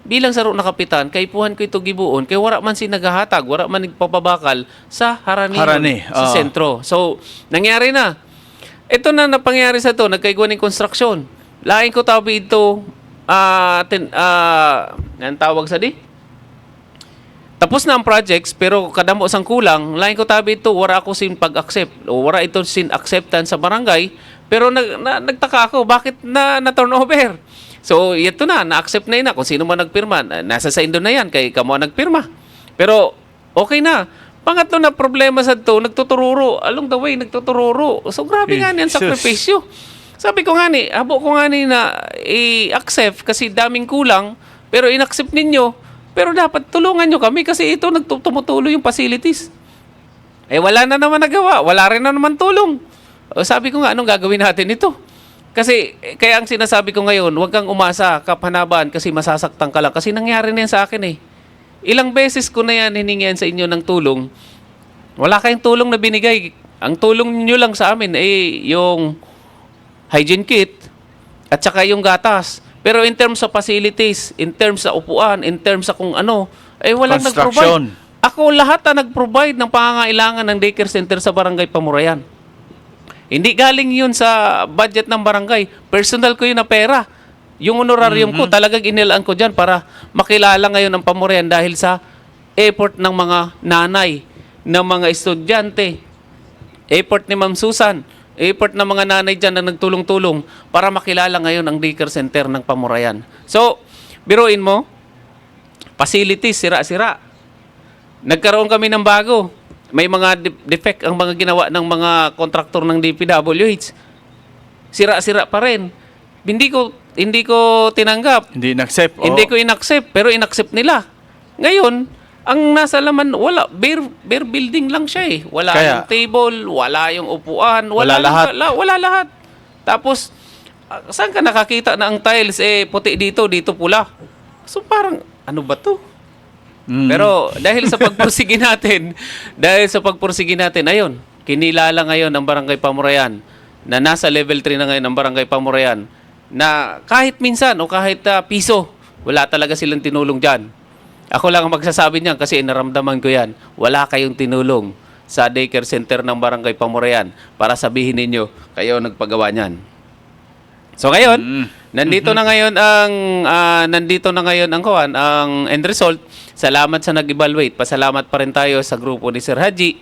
Speaker 3: bilang saro na kapitan, kay puhan ko ito gibuon, kay wala man si naghahatag, wala man nagpapabakal sa harani, sa sentro. So, nangyari na. Ito na napangyari sa to, nagkaiguan ng konstruksyon. Lain ko tabi ito, ang tawag sa di? Tapos na ang projects, pero kadamo sang kulang, lain ko tabi ito, wala ako sin pag-accept, o wala ito sin acceptance sa barangay, pero nagtaka ako, bakit na-turnover? So, ito na-accept na kung sino man nagpirma, nasa sa Indo na yan, kay kamo ang nagpirma. Pero, okay na. Pangatlo na problema sa ito, nagtutururo, along the way, nagtutururo. So, grabe nga niyan, sakripisyo. Sabi ko nga habo ko nga na i-accept kasi daming kulang, pero in-accept ninyo, pero dapat tulungan nyo kami kasi ito tumutuloy yung facilities. Wala na naman nagawa. Wala rin na naman tulong. Sabi ko nga, anong gagawin natin ito? Kasi, kaya ang sinasabi ko ngayon, huwag kang umasa, kapanaban, kasi masasaktan ka lang. Kasi nangyari na yan sa akin Ilang beses ko na yan hiningihan sa inyo ng tulong. Wala kayong tulong na binigay. Ang tulong nyo lang sa amin yung hygiene kit at saka yung gatas. Pero in terms of facilities, in terms sa upuan, in terms sa kung ano, walang nag-provide. Ako lahat na nag-provide ng pangangailangan ng daycare center sa Barangay Pamurayan. Hindi galing yun sa budget ng barangay. Personal ko yun na pera. Yung honorarium ko, talagang inilaan ko dyan para makilala ngayon ang Pamurayan dahil sa effort ng mga nanay, ng mga estudyante, effort ni Ma'am Susan, effort ng mga nanay dyan na nagtulong-tulong para makilala ngayon ang daycare center ng Pamurayan. So, biruin mo, facilities, sira-sira. Nagkaroon kami ng bago. May mga defect ang mga ginawa ng mga kontraktor ng DPWH. Sira-sira pa rin. Hindi ko tinanggap.
Speaker 2: Hindi in-accept.
Speaker 3: Hindi ko in-accept, pero in-accept nila. Ngayon, ang nasa laman, wala. Bare building lang siya Wala yung table, wala yung upuan, wala lahat. Wala lahat. Tapos, saan ka nakakita na ang tiles, puti dito pula? So parang, ano ba to? Pero dahil sa pagpursige natin, ayun, kinilala ngayon ng Barangay Pamurayan na nasa level 3 na ngayon ng Barangay Pamurayan na kahit minsan o kahit piso, wala talaga silang tinulong dyan. Ako lang ang magsasabi niyan kasi naramdaman ko yan. Wala kayong tinulong sa daycare center ng Barangay Pamurayan para sabihin ninyo, kayo nagpagawa niyan. So ngayon, nandito na ngayon ang end result. Salamat sa nag-evaluate. Pasalamat pa rin tayo sa grupo ni Sir Haji.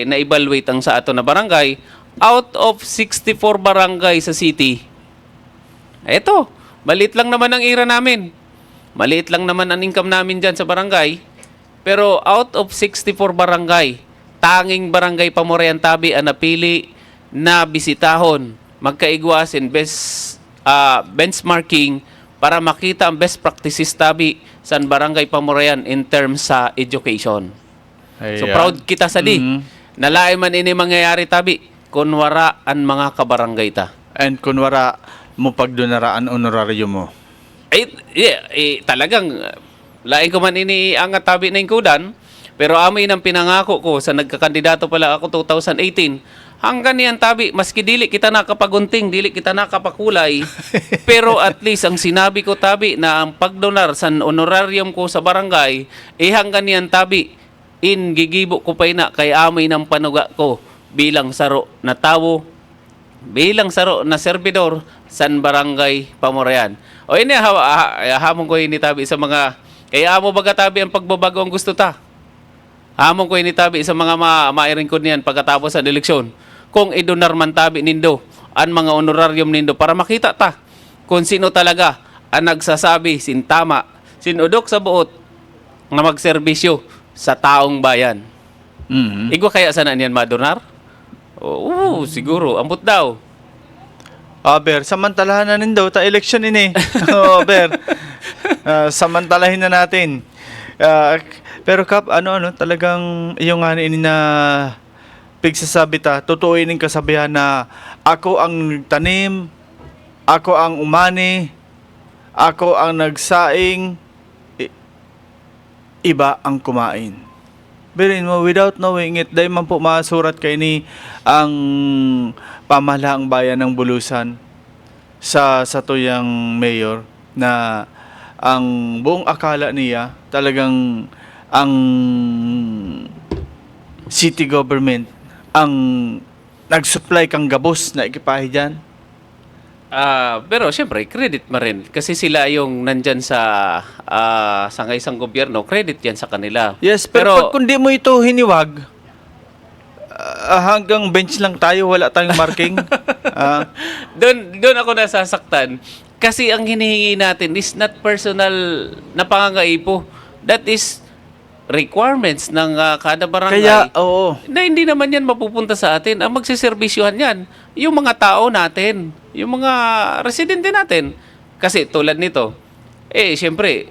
Speaker 3: Na-evaluate ang sa ato na barangay. Out of 64 barangay sa city, eto, maliit lang naman ang ira namin. Maliit lang naman ang income namin dyan sa barangay. Pero out of 64 barangay, tanging Barangay Pamurayan Tabi ang napili na bisitahon, magkaigwasin, benchmarking para makita ang best practices Tabi sa Barangay Pamurayan in terms sa education. So proud kita sa nalaay man ini mangyayari Tabi kunwara ang mga kabarangay ta.
Speaker 2: And kunwara mo pagdonaraan honorarium mo.
Speaker 3: Talagang lain ko man iniangat Tabi na ingkudan, pero amoy nang pinangako ko sa nagkakandidato pala ako 2018, hanggang niyan Tabi, maski dili kita nakapagunting, dili kita nakapakulay, pero at least ang sinabi ko Tabi na ang pagdonar sa honorarium ko sa barangay, hanggang niyan Tabi, gigibo ko pa ina kay amoy ng panuga ko bilang saro na tawo, bilang saro na servidor sa Barangay Pamurayan. O ini hamon ko ini Tabi sa mga kaya amo baga Tabi ang pagbabago ang gusto ta. Hamon ko ini Tabi sa mga mairing ko niyan pagkatapos sa eleksyon. Kung idonar man Tabi nindo ang mga honorarium nindo para makita ta kung sino talaga ang nagsasabi sintama, sinudok sa buot nga magserbisyo sa taong bayan. Igwa kaya sana niyan madonar? Oo, siguro. Ambot daw.
Speaker 2: Ber, samantalahan na nin daw, ta-election ini. Ber, samantalahin na natin. Pero Kap, talagang yung nga ini na pigsasabi ta, totoo ining kasabihan na ako ang tanim, ako ang umani, ako ang nagsaing, iba ang kumain. Birin mo, without knowing it, dahil man po masurat kay ni ang pamahalaang bayan ng Bulusan sa tuyang mayor na ang buong akala niya talagang ang city government ang nag-supply kang gabos na ekipahe dyan.
Speaker 3: Pero siyempre, credit mo rin. Kasi sila yung nandyan sa isang gobyerno, credit yan sa kanila.
Speaker 2: Yes, pero pag kundi mo ito hiniwag, hanggang bench lang tayo, wala tayong marking.
Speaker 3: Doon ako nasasaktan. Kasi ang hinihingi natin is not personal na pangangaipo. That is requirements ng kada barangay.
Speaker 2: Kaya, oo.
Speaker 3: Na hindi naman yan mapupunta sa atin. Ang magsiservisyohan yan, yung mga tao natin, yung mga residente natin. Kasi tulad nito, siyempre,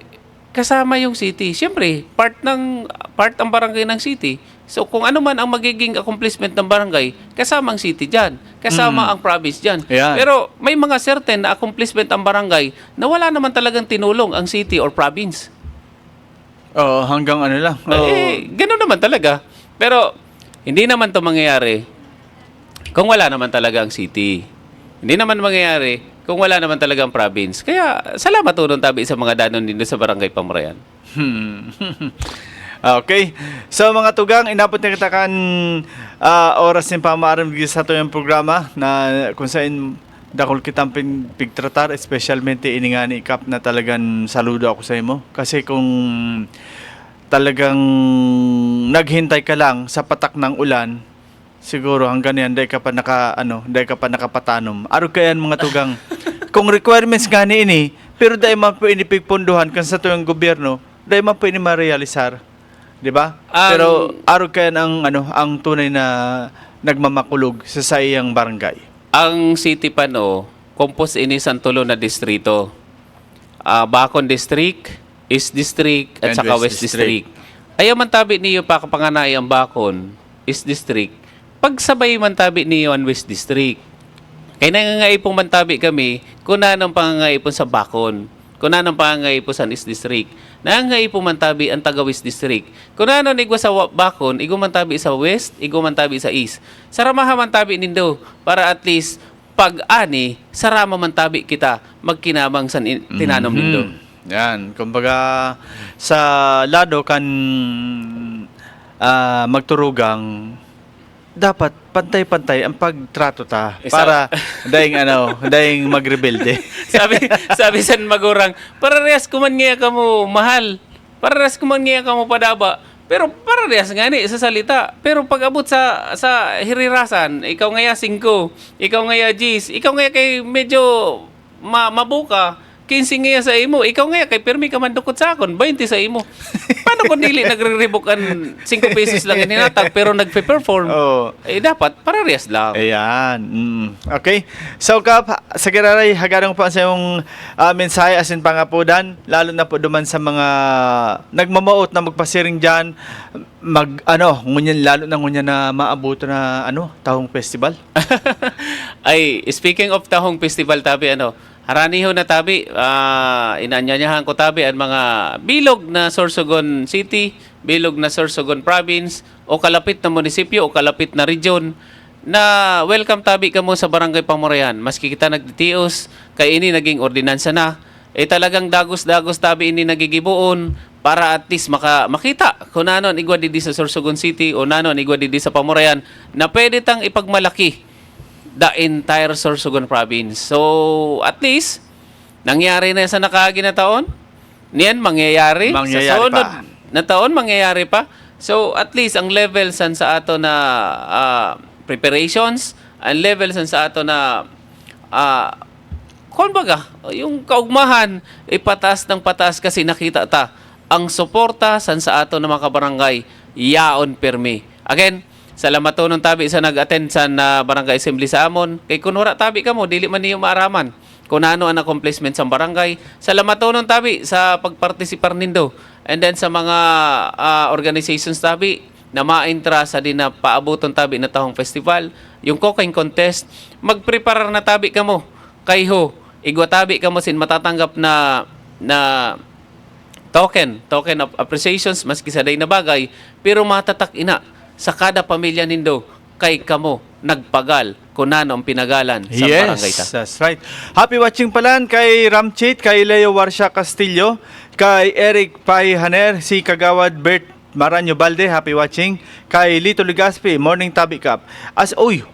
Speaker 3: kasama yung city. Siyempre, part ang barangay ng city. So kung ano man ang magiging accomplishment ng barangay, kasama ang city dyan. Kasama ang province dyan.
Speaker 2: Ayan.
Speaker 3: Pero may mga certain na accomplishment ang barangay na wala naman talagang tinulong ang city or province.
Speaker 2: Oo, hanggang ano lang.
Speaker 3: Gano'n naman talaga. Pero, hindi naman to mangyayari kung wala naman talaga ang city. Hindi naman mangyayari kung wala naman talaga ang province. Kaya, salamat unong tabi sa mga danon din sa Barangay Pamurayan.
Speaker 2: Okay. So mga tugang, inabot na kita kan oras ng pamaram sa ito yung programa na kung saan dakol kitang pigtratar, especialmente ini nga ni Kap na talagang saludo ako sa imo. Kasi kung talagang naghintay ka lang sa patak ng ulan, siguro hanggang yan, dahil ka pa nakapatanom. Aro kayan mga tugang, kung requirements nga ni ini, pero dahil man po inipigpunduhan kan sa tuyong gobyerno, dahil man po ini ma-realisar. Di ba? Pero aro kayan ang tunay na nagmamakulog sa iyang barangay.
Speaker 3: Ang City Pano, compose ini Santulo na distrito. Bacon District, East District, at
Speaker 2: And
Speaker 3: saka
Speaker 2: West
Speaker 3: West District. Ayaw man tabi niyo pa kapanganay ang Bacon, East District. Pagsabay man tabi niyo ang West District. Kaya nangangaipong man tabi kami, kung nanong pangangaipon sa Bacon, kung nanong pangangaipon sa East District. Nangangaipong man tabi ang taga West District. Kung nanong igwa sa Bacon, igwa man tabi sa West, igwa man tabi sa East. Saramaha man tabi nindo, para at least pag-ani, sarama man tabi kita magkinamang sa tinanom nindo.
Speaker 2: Yan, kumbaga sa lado kan magturugang dapat pantay-pantay ang pagtrato ta para dahing magrebelde.
Speaker 3: sabi san magurang, parehas kuman nga kamo mahal. Parehas kuman nga kamo padaba. Pero parehas nga ni sa salita. Pero pag abot sa hirirasan, ikaw ngaya 5, ikaw ngaya 10, ikaw ngaya kay medyo mabuka, 15 ngaya sa imo, ikaw ngaya kay permi ka man dukot sa akon, 20 sa imo. Paano kung dili nagre-revoke ang 5 pesos lang hinatag pero nagpe-perform? Dapat parehas lang.
Speaker 2: Ayan. Okay. So Kap, sa giraray hagarang pa sa yung mensahe asin pangapudan, lalo na po duman sa mga nagmamaot na magpasiring diyan, ngunyan lalo na ngunyan na maabuto na Tahong Festival.
Speaker 3: Ay, speaking of Tahong Festival tabi haraniho na tabi, inanyanyahan ko tabi ang mga bilog na Sorsogon City, bilog na Sorsogon Province, o kalapit na munisipyo, o kalapit na region, na welcome tabi ka mo sa Barangay Pamurayan. Maski kita nagtitios, kay ini naging ordinansa na, talagang dagos-dagos tabi ini nagigibuon, para at least makita kung nanon igwa didi sa Sorsogon City, o nanon igwa didi sa Pamurayan, na pwede tang ipagmalaki the entire Sorsogon Province. So, at least, nangyari na sa nakahagi na taon. Niyan, mangyayari sa sunod na taon, mangyayari pa. So, at least, ang level sa ato na preparations, ang level sa ato na kumbaga, yung kaugmahan, patas ng patas kasi nakita ta ang suporta sa ato na mga kabarangay, yaon permi. Again, salamat to nung tabi sa nag-attend sa barangay assembly sa amon. Kay kunura tabi ka mo, dili man niyo maaraman kung ano ang accomplishment sa barangay. Salamat to nung tabi sa pagpartisipar nindo. And then sa mga organizations tabi na ma-intra sa din na paabuton tabi na Tahong Festival, yung cooking contest, magpreparar na tabi ka mo. Kay igwa tabi ka mo sin matatanggap na token of appreciations maski sa day na bagay, pero matatak ina sa kada pamilya nindo kay kamo nagpagal Kunanom Pinagalan sa barangay ta.
Speaker 2: Yes, that's right. Happy watching palan kay Ramchit, kay Leo Warsha Castillo, kay Eric Paihaner, si Kagawad Bert Maranyo Balde, happy watching. Kay Lito Ligaspi, Morning Tabi Cup.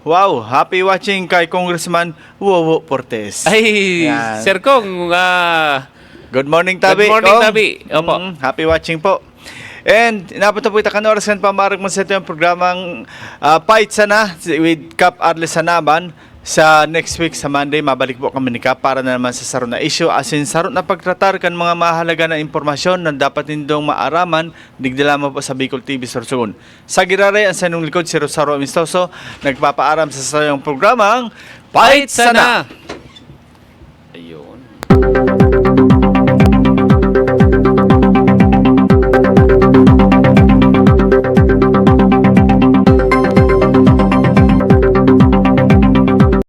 Speaker 2: Wow, happy watching kay Congressman Wowo Portes.
Speaker 3: Ay,
Speaker 2: Yan.
Speaker 3: Sir Kong,
Speaker 2: Good morning, Tabi.
Speaker 3: Good morning,
Speaker 2: Kong.
Speaker 3: Tabi. Opo.
Speaker 2: Happy watching po. And napunta po ita kan oras kan pamarag mo sa ito yung programang Pait Sana with Cap Arles Sanaban. Sa next week, sa Monday, mabalik po kami ni Cap para na naman sa saro na issue. As in, saro na pagtratar kan mga mahalaga na impormasyon na dapat nindong maaraman, digdala mo po sa Bicol TV Sorsogon. Sa Giraray, ang sanong likod, si Rosario Amistoso, nagpapaaram sa sayong programang
Speaker 3: Pait Sana!